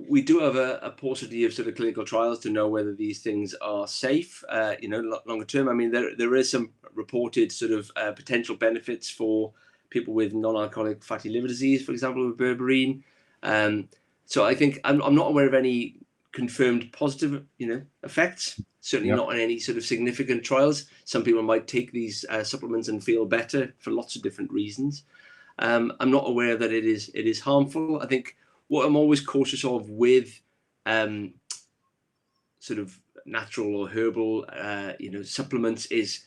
we do have a paucity of sort of clinical trials to know whether these things are safe, longer term. I mean, there is some reported sort of potential benefits for people with non-alcoholic fatty liver disease, for example, with berberine. So I think I'm not aware of any confirmed positive, effects, certainly not in any sort of significant trials. Some people might take these supplements and feel better for lots of different reasons. I'm not aware that it is harmful. I think what I'm always cautious of with sort of natural or herbal, supplements is,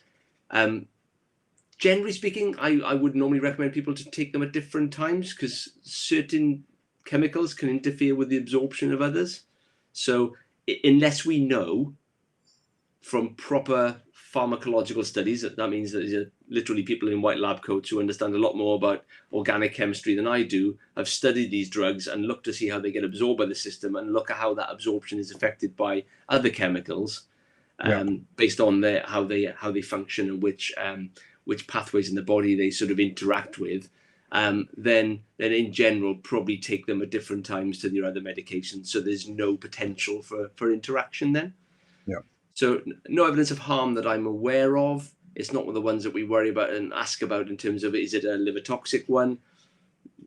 generally speaking, I would normally recommend people to take them at different times, because certain chemicals can interfere with the absorption of others. So unless we know from proper pharmacological studies, that means that these are literally people in white lab coats who understand a lot more about organic chemistry than I do, have studied these drugs and look to see how they get absorbed by the system and look at how that absorption is affected by other chemicals, based on how they function and which pathways in the body they sort of interact with. Then in general probably take them at different times to their other medications, so there's no potential for interaction then. So no evidence of harm that I'm aware of. It's not one of the ones that we worry about and ask about in terms of, is it a liver toxic one?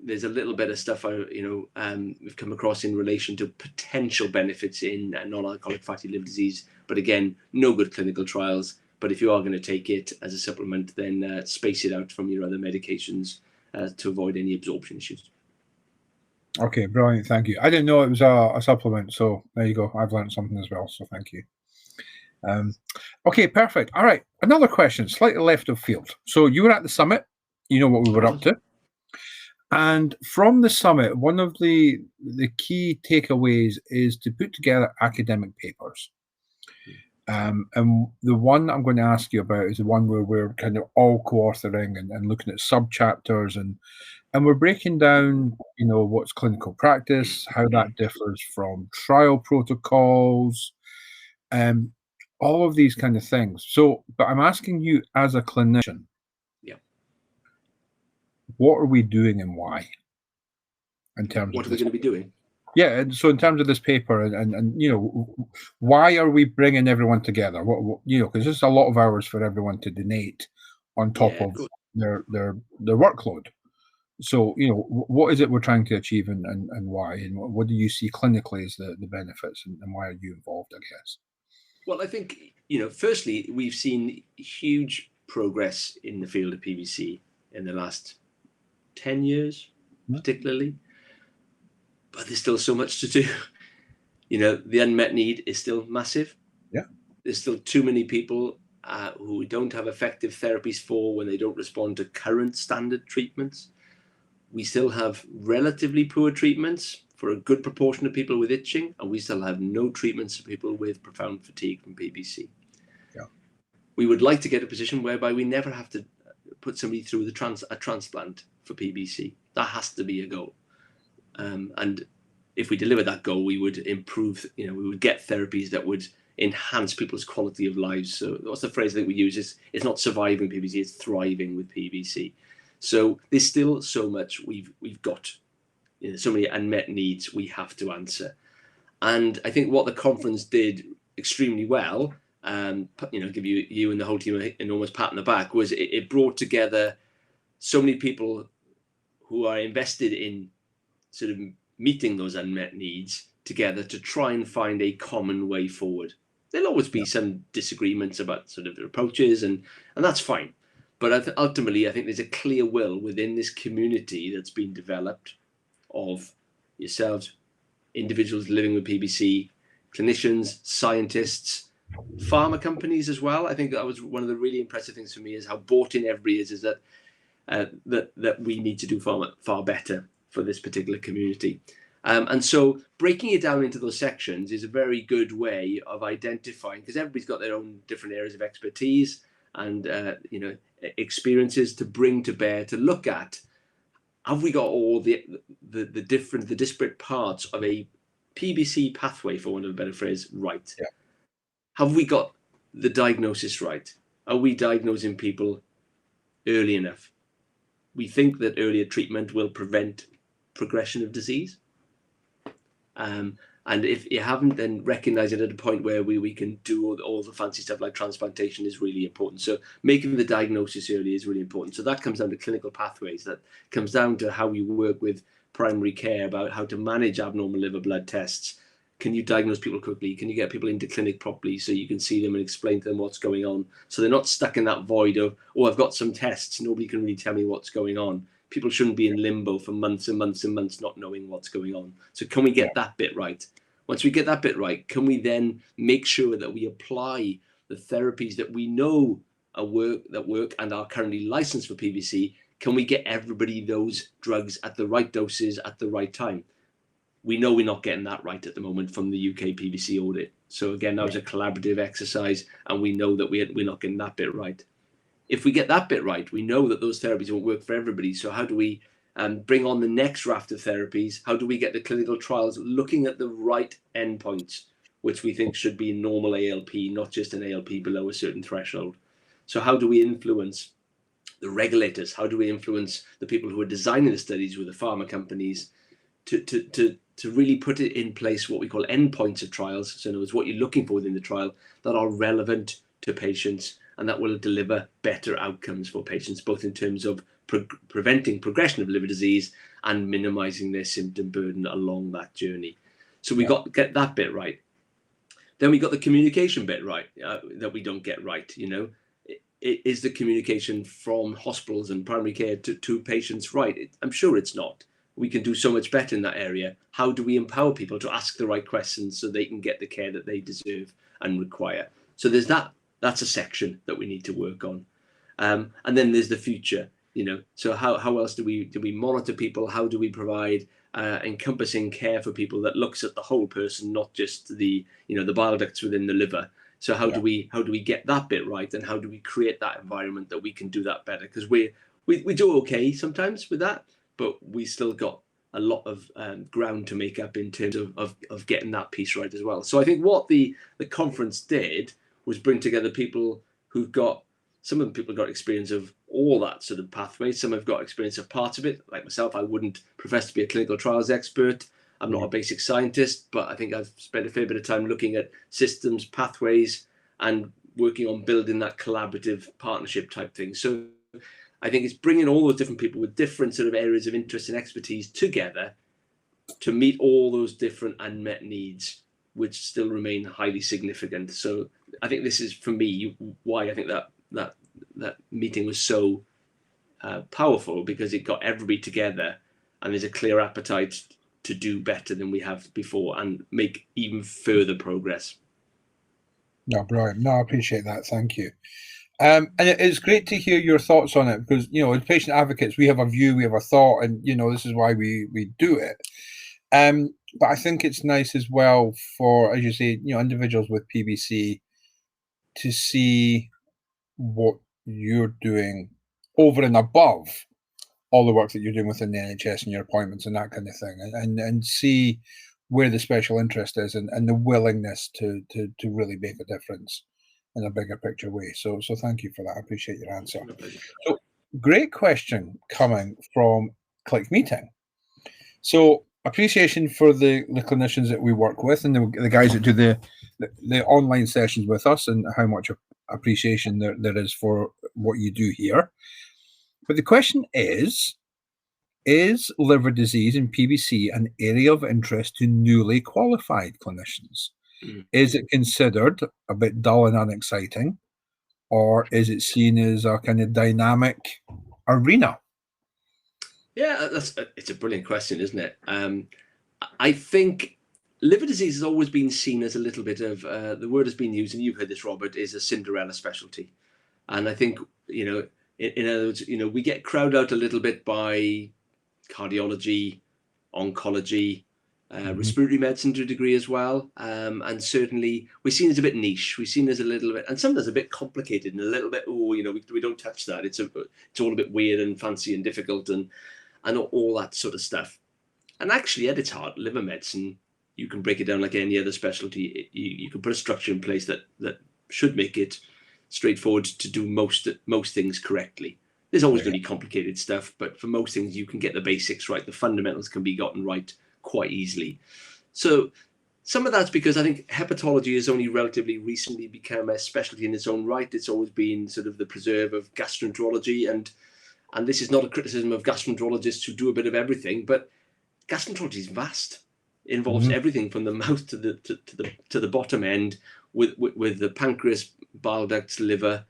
There's a little bit of stuff we've come across in relation to potential benefits in non-alcoholic fatty liver disease, but again, no good clinical trials. But if you are going to take it as a supplement, then space it out from your other medications to avoid any absorption issues. Okay, brilliant. Thank you. I didn't know it was a supplement, so there you go. I've learned something as well, so thank you. Okay, perfect. All right, another question, slightly left of field. So you were at the summit, you know what we were up to. And from the summit, one of the key takeaways is to put together academic papers. And the one I'm going to ask you about is the one where we're kind of all co-authoring and looking at sub-chapters and we're breaking down, what's clinical practice, how that differs from trial protocols, all of these kind of things. So, but I'm asking you as a clinician, what are we doing and why? In terms what are we going to be doing? Yeah, and so in terms of this paper, and why are we bringing everyone together? What because there's a lot of hours for everyone to donate on top of their workload. So what is it we're trying to achieve and why, and what do you see clinically as the benefits, and why are you involved, I guess? Well, I think firstly, we've seen huge progress in the field of PBC in the last 10 years, particularly. But there's still so much to do. The unmet need is still massive. Yeah. There's still too many people who don't have effective therapies for when they don't respond to current standard treatments. We still have relatively poor treatments for a good proportion of people with itching, and we still have no treatments for people with profound fatigue from PBC. Yeah. We would like to get a position whereby we never have to put somebody through a transplant for PBC. That has to be a goal. And if we deliver that goal, we would improve, we would get therapies that would enhance people's quality of lives. So what's the phrase that we use? It's not surviving PBC, it's thriving with PBC. So there's still so much we've got, so many unmet needs we have to answer. And I think what the conference did extremely well, give you and the whole team an enormous pat on the back, was it brought together so many people who are invested in sort of meeting those unmet needs together to try and find a common way forward. There'll always be some disagreements about sort of their approaches, and that's fine. But ultimately, I think there's a clear will within this community that's been developed of yourselves, individuals living with PBC, clinicians, scientists, pharma companies as well. I think that was one of the really impressive things for me, is how bought in everybody is that that we need to do far better for this particular community. And so breaking it down into those sections is a very good way of identifying, because everybody's got their own different areas of expertise and experiences to bring to bear, to look at, have we got all the disparate parts of a PBC pathway, for want of a better phrase, right? Yeah. Have we got the diagnosis right? Are we diagnosing people early enough? We think that earlier treatment will prevent progression of disease. And if you haven't, then recognize it at a point where we can do all the fancy stuff like transplantation is really important. So making the diagnosis early is really important. So that comes down to clinical pathways. That comes down to how we work with primary care about how to manage abnormal liver blood tests. Can you diagnose people quickly? Can you get people into clinic properly so you can see them and explain to them what's going on? So they're not stuck in that void of, I've got some tests, nobody can really tell me what's going on. People shouldn't be in limbo for months and months and months not knowing what's going on. So can we get that bit right? Once we get that bit right, can we then make sure that we apply the therapies that we know work and are currently licensed for PBC? Can we get everybody those drugs at the right doses at the right time? we know we're not getting that right at the moment from the UK PBC audit. So again, that was a collaborative exercise, and we know that we're not getting that bit right. If we get that bit right, we know that those therapies won't work for everybody. So how do we bring on the next raft of therapies? How do we get the clinical trials looking at the right endpoints, which we think should be normal ALP, not just an ALP below a certain threshold? So how do we influence the regulators? How do we influence the people who are designing the studies with the pharma companies to really put it in place, what we call endpoints of trials? So in other words, what you're looking for within the trial that are relevant to patients and that will deliver better outcomes for patients, both in terms of preventing progression of liver disease and minimizing their symptom burden along that journey. So we got to get that bit right. Then we got the communication bit right, that we don't get right. Is the communication from hospitals and primary care to patients right? I'm sure it's not. We can do so much better in that area. How do we empower people to ask the right questions so they can get the care that they deserve and require? So there's that's a section that we need to work on. And then there's the future. So how else do we monitor people? How do we provide encompassing care for people that looks at the whole person, not just the bile ducts within the liver? So how do we get that bit right, and how do we create that environment that we can do that better? Because we do okay sometimes with that, but we still got a lot of ground to make up in terms of getting that piece right as well. So I think what the conference did was bring together people who've got, some of the people got experience of all that sort of pathway. Some have got experience of parts of it. Like myself, I wouldn't profess to be a clinical trials expert. I'm not a basic scientist, but I think I've spent a fair bit of time looking at systems, pathways, and working on building that collaborative partnership type thing. So I think it's bringing all those different people with different sort of areas of interest and expertise together to meet all those different unmet needs, which still remain highly significant. So I think this is, for me, why I think that meeting was so powerful, because it got everybody together, and there's a clear appetite to do better than we have before and make even further progress. No, brilliant. No, I appreciate that. Thank you. And it's great to hear your thoughts on it, because, as patient advocates, we have a view, we have a thought, and, this is why we do it. But I think it's nice as well for, as you say, individuals with PBC to see what you're doing over and above all the work that you're doing within the NHS and your appointments and that kind of thing, and see where the special interest is and the willingness to really make a difference in a bigger picture way. So thank you for that. I appreciate your answer. So great question coming from Click Meeting. So appreciation for the clinicians that we work with and the guys that do the online sessions with us, and how much appreciation there is for what you do here. But the question is liver disease and PBC an area of interest to newly qualified clinicians? Is it considered a bit dull and unexciting, or is it seen as a kind of dynamic arena? Yeah, it's a brilliant question, isn't it? I think liver disease has always been seen as a little bit of, the word has been used, and you've heard this, Robert, is a Cinderella specialty. And I think, in other words, we get crowded out a little bit by cardiology, oncology, respiratory medicine to a degree as well. And certainly we're seen as a bit niche. We're seen as a little bit, and sometimes a bit complicated and a little bit, we don't touch that. It's all a bit weird and fancy and difficult and all that sort of stuff. And actually, at its heart, liver medicine, you can break it down like any other specialty. You can put a structure in place that should make it straightforward to do most things correctly. There's always going to be complicated stuff, but for most things, you can get the basics right. The fundamentals can be gotten right quite easily. So some of that's because I think hepatology has only relatively recently become a specialty in its own right. It's always been sort of the preserve of gastroenterology, and this is not a criticism of gastroenterologists who do a bit of everything, but gastroenterology is vast. It involves everything from the mouth to the bottom end, with the pancreas, bile ducts, liver,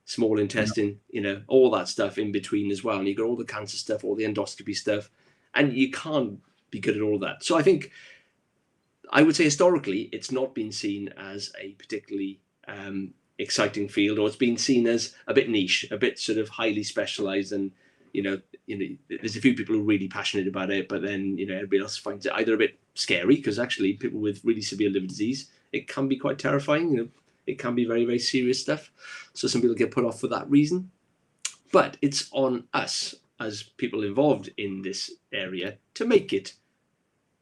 small intestine, all that stuff in between as well. And you've got all the cancer stuff, all the endoscopy stuff, and you can't be good at all that. So I think I would say historically, it's not been seen as a particularly exciting field, or it's been seen as a bit niche, a bit sort of highly specialized. And there's a few people who are really passionate about it, but then everybody else finds it either a bit scary, because actually people with really severe liver disease, it can be quite terrifying. It can be very, very serious stuff. So some people get put off for that reason. But it's on us as people involved in this area to make it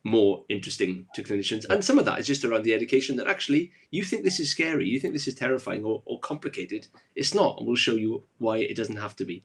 more interesting to clinicians. And some of that is just around the education that actually you think this is scary, you think this is terrifying or complicated. It's not, and we'll show you why it doesn't have to be.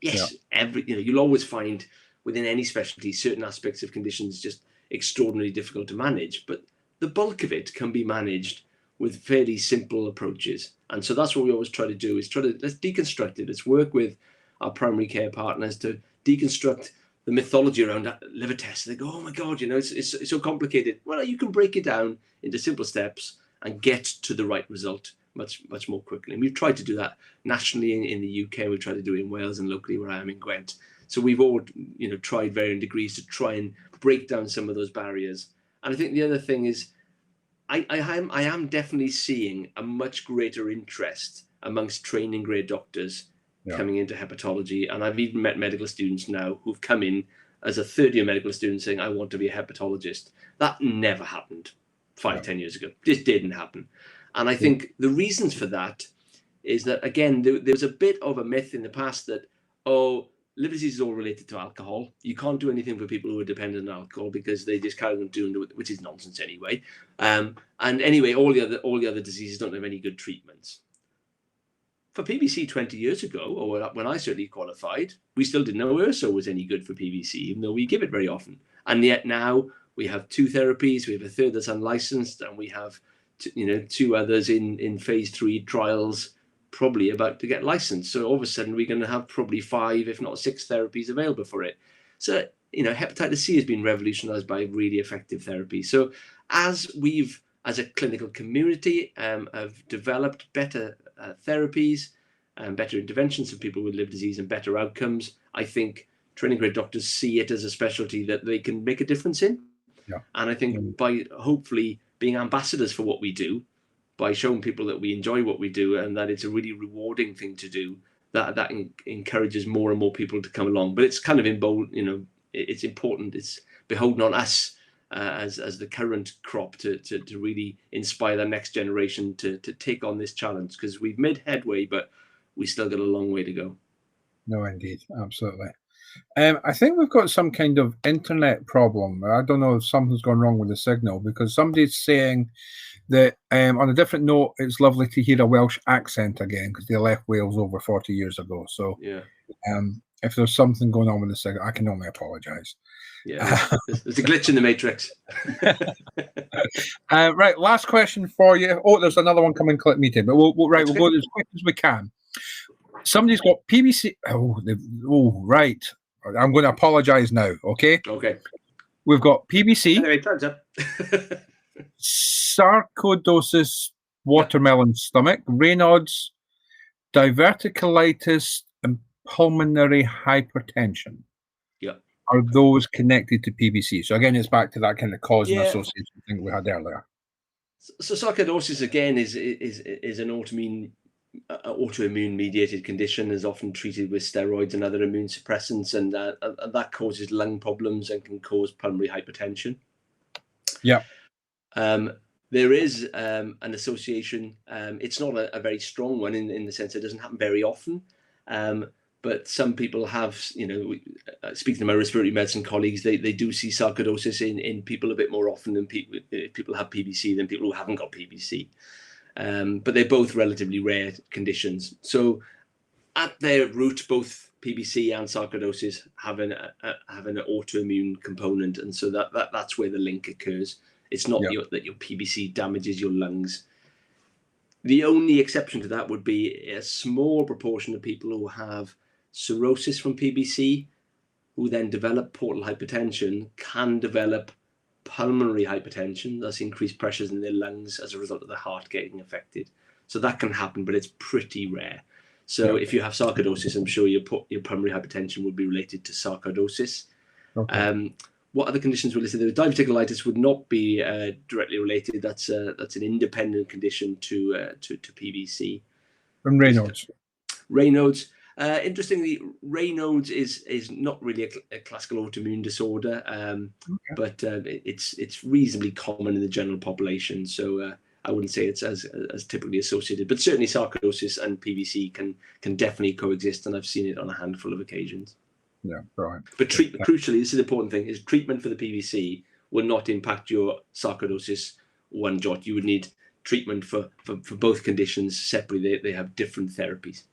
Yes, you'll always find within any specialty certain aspects of conditions just extraordinarily difficult to manage, but the bulk of it can be managed with fairly simple approaches. And so that's what we always try to do, is let's deconstruct it. Let's work with our primary care partners to deconstruct the mythology around liver tests. They go, oh my God, it's so complicated. Well, you can break it down into simple steps and get to the right result much, much more quickly. And we've tried to do that nationally in the UK. We've tried to do it in Wales, and locally where I am in Gwent. So we've all, tried varying degrees to try and break down some of those barriers. And I think the other thing is, I am definitely seeing a much greater interest amongst training grade doctors coming into hepatology. And I've even met medical students now who've come in as a third-year medical student saying, I want to be a hepatologist. That never happened 5-10 years ago. This didn't happen. And I think the reasons for that is that, again, there was a bit of a myth in the past that, liver disease is all related to alcohol. You can't do anything for people who are dependent on alcohol because they just carry on doing it, which is nonsense anyway. And anyway, all the other diseases don't have any good treatments. For PBC 20 years ago, or when I certainly qualified, we still didn't know urso was any good for PBC, even though we give it very often. And yet now we have 2 therapies, we have a third that's unlicensed, and we have 2 others in phase 3 trials, probably about to get licensed. So all of a sudden we're going to have probably 5, if not 6 therapies available for it. So, hepatitis C has been revolutionized by really effective therapy. So as we've, as a clinical community, have developed better therapies and better interventions for people with liver disease and better outcomes, I think training grade doctors see it as a specialty that they can make a difference in. Yeah. And I think by hopefully being ambassadors for what we do, by showing people that we enjoy what we do and that it's a really rewarding thing to do, that encourages more and more people to come along. But it's kind of it's important. It's beholden on us as the current crop to really inspire the next generation to take on this challenge, because we've made headway, but we still got a long way to go. No, indeed, absolutely. I think we've got some kind of internet problem. I don't know if something's gone wrong with the signal, because somebody's saying that on a different note, it's lovely to hear a Welsh accent again, because they left Wales over 40 years ago. So if there's something going on with the signal, I can only apologise. Yeah, there's a glitch in the matrix. Right, last question for you. Oh, there's another one coming, click meeting, but we'll go as quick as we can. Somebody's got PBC. Right. I'm going to apologise now. Okay. Okay. We've got PBC. Anyway, time's up. Sarcoidosis, watermelon stomach, Raynaud's, diverticulitis, and pulmonary hypertension. Yeah. Are those connected to PBC? So again, it's back to that kind of cause and association thing we had earlier. So sarcoidosis again is an autoimmune mediated condition, is often treated with steroids and other immune suppressants, and that causes lung problems and can cause pulmonary hypertension. Yeah. There is an association. It's not a very strong one in the sense it doesn't happen very often. But some people have, speaking to my respiratory medicine colleagues, they do see sarcoidosis in people a bit more often than people have PBC than people who haven't got PBC. But they're both relatively rare conditions. So at their root, both PBC and sarcoidosis have an autoimmune component. And so that's where the link occurs. It's not that your PBC damages your lungs. The only exception to that would be a small proportion of people who have cirrhosis from PBC, who then develop portal hypertension, can develop pulmonary hypertension, thus increased pressures in their lungs as a result of the heart getting affected. So that can happen, but it's pretty rare. So if you have sarcoidosis, I'm sure your pulmonary hypertension would be related to sarcoidosis. Okay. What other conditions were listed? Diverticulitis would not be directly related. That's an independent condition to PBC. And Raynaud's. Interestingly, Raynaud's is not really a classical autoimmune disorder, Okay. but it's reasonably common in the general population. So I wouldn't say it's as typically associated, but certainly sarcoidosis and PBC can definitely coexist, and I've seen it on a handful of occasions. Yeah, right. But crucially, this is an important thing: is treatment for the PBC will not impact your sarcoidosis one jot. You would need treatment for both conditions separately. They have different therapies.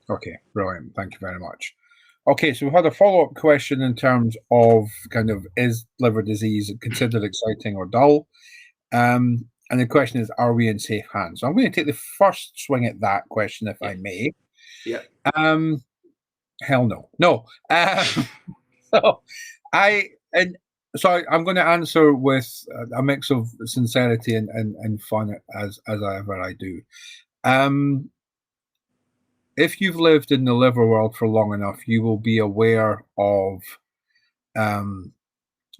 Okay, brilliant. Thank you very much. Okay, so we've had a follow-up question in terms of kind of, is liver disease considered exciting or dull? And the question is, are we in safe hands? So I'm going to take the first swing at that question, if I may. Yeah. Hell no. No. So I'm going to answer with a mix of sincerity and fun as ever I do. If you've lived in the liver world for long enough, you will be aware of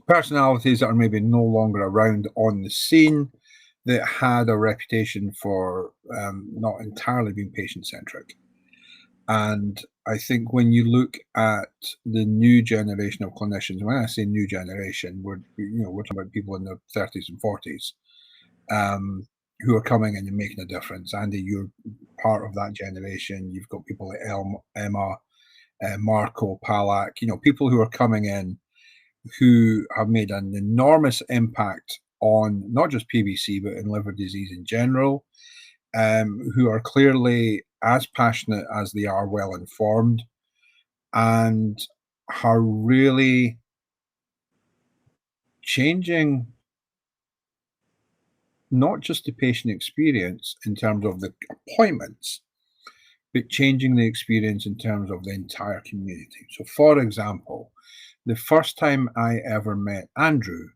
personalities that are maybe no longer around on the scene that had a reputation for not entirely being patient-centric. And I think when you look at the new generation of clinicians, when I say new generation, we're talking about people in their 30s and 40s who are coming in and making a difference. Andy, you're part of that generation. You've got people like Emma, Marco, Palak, people who are coming in who have made an enormous impact on not just PBC, but in liver disease in general, who are clearly as passionate as they are well informed, and are really changing not just the patient experience in terms of the appointments, but changing the experience in terms of the entire community. So, for example, the first time I ever met Andrew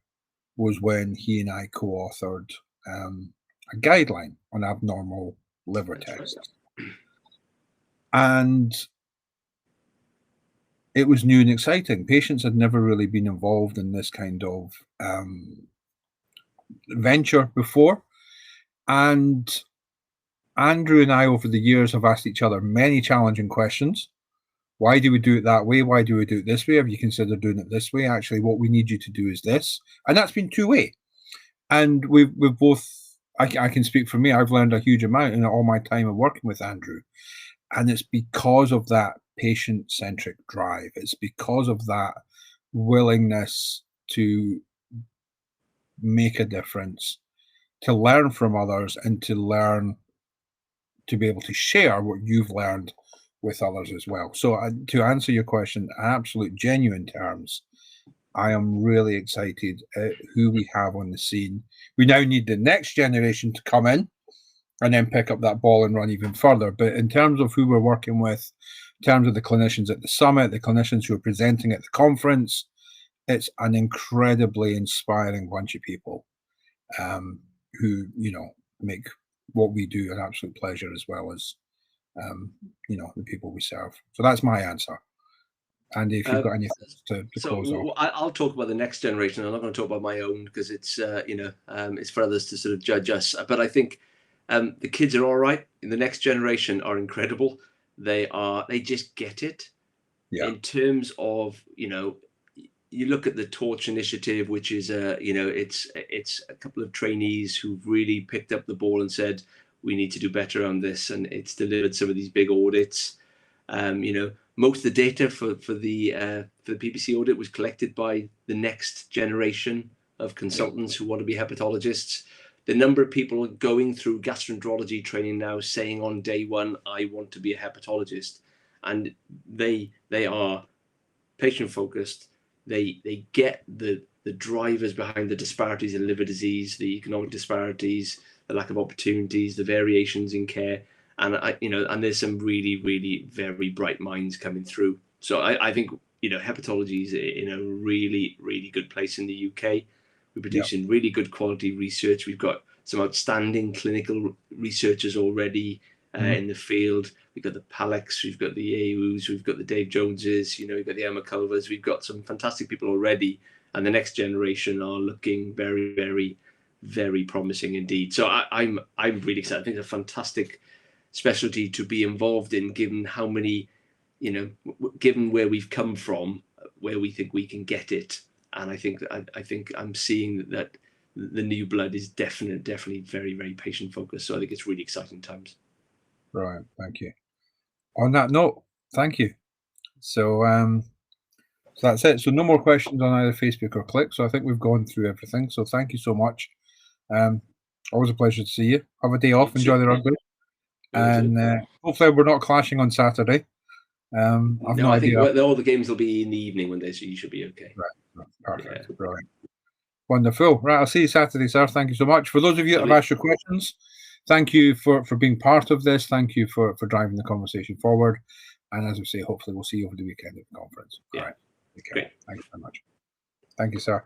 was when he and I co-authored a guideline on abnormal liver tests. And it was new and exciting. Patients had never really been involved in this kind of venture before. And Andrew and I, over the years, have asked each other many challenging questions. Why do we do it that way? Why do we do it this way? Have you considered doing it this way? Actually, what we need you to do is this. And that's been two-way. And we've both, I can speak for me, I've learned a huge amount in all my time of working with Andrew. And it's because of that patient-centric drive. It's because of that willingness to make a difference, to learn from others, and to learn to be able to share what you've learned with others as well. So to answer your question, in absolute genuine terms, I am really excited at who we have on the scene. We now need the next generation to come in and then pick up that ball and run even further. But in terms of who we're working with, in terms of the clinicians at the summit, the clinicians who are presenting at the conference, it's an incredibly inspiring bunch of people who, make what we do an absolute pleasure, as well as, the people we serve. So that's my answer. Andy, if you've got anything to close off. I'll talk about the next generation. I'm not going to talk about my own because it's, it's for others to sort of judge us. But I think the kids are all right. The next generation are incredible. They just get it. Yeah. In terms of, you look at the Torch Initiative, which is it's a couple of trainees who've really picked up the ball and said, we need to do better on this, and it's delivered some of these big audits. Most of the data for the PBC audit was collected by the next generation of consultants who want to be hepatologists. The number of people going through gastroenterology training now saying on day one, I want to be a hepatologist, and they are patient focused. They get the drivers behind the disparities in liver disease, the economic disparities, the lack of opportunities, the variations in care, and and there's some really, really very bright minds coming through. So I think hepatology is in a really, really good place in the UK. We're producing really good quality research. We've got some outstanding clinical researchers already in the field. We've got the Paleks, we've got the AUs, we've got the Dave Joneses, we've got the Emma Culvers. We've got some fantastic people already, and the next generation are looking very, very, very promising indeed. So I'm really excited. I think it's a fantastic specialty to be involved in, given how many given where we've come from, where we think we can get it, and I think I'm seeing that the new blood is definitely very, very patient focused. So I think it's really exciting times. Right, thank you. On that note, thank you. So so that's it. So no more questions on either Facebook or Click. So I think we've gone through everything. So thank you so much. Always a pleasure to see you. Have a day off. Enjoy the rugby. And hopefully we're not clashing on Saturday. I've no idea. I think all the games will be in the evening one day, so you should be okay. Right. Perfect. Yeah. Brilliant. Wonderful. Right, I'll see you Saturday, sir. Thank you so much. For those of you that have asked your questions, thank you for being part of this. Thank you for driving the conversation forward. And as we say, hopefully we'll see you over the weekend at the conference. Yeah. All right. Take care. Great. Thank you very much. Thank you, sir.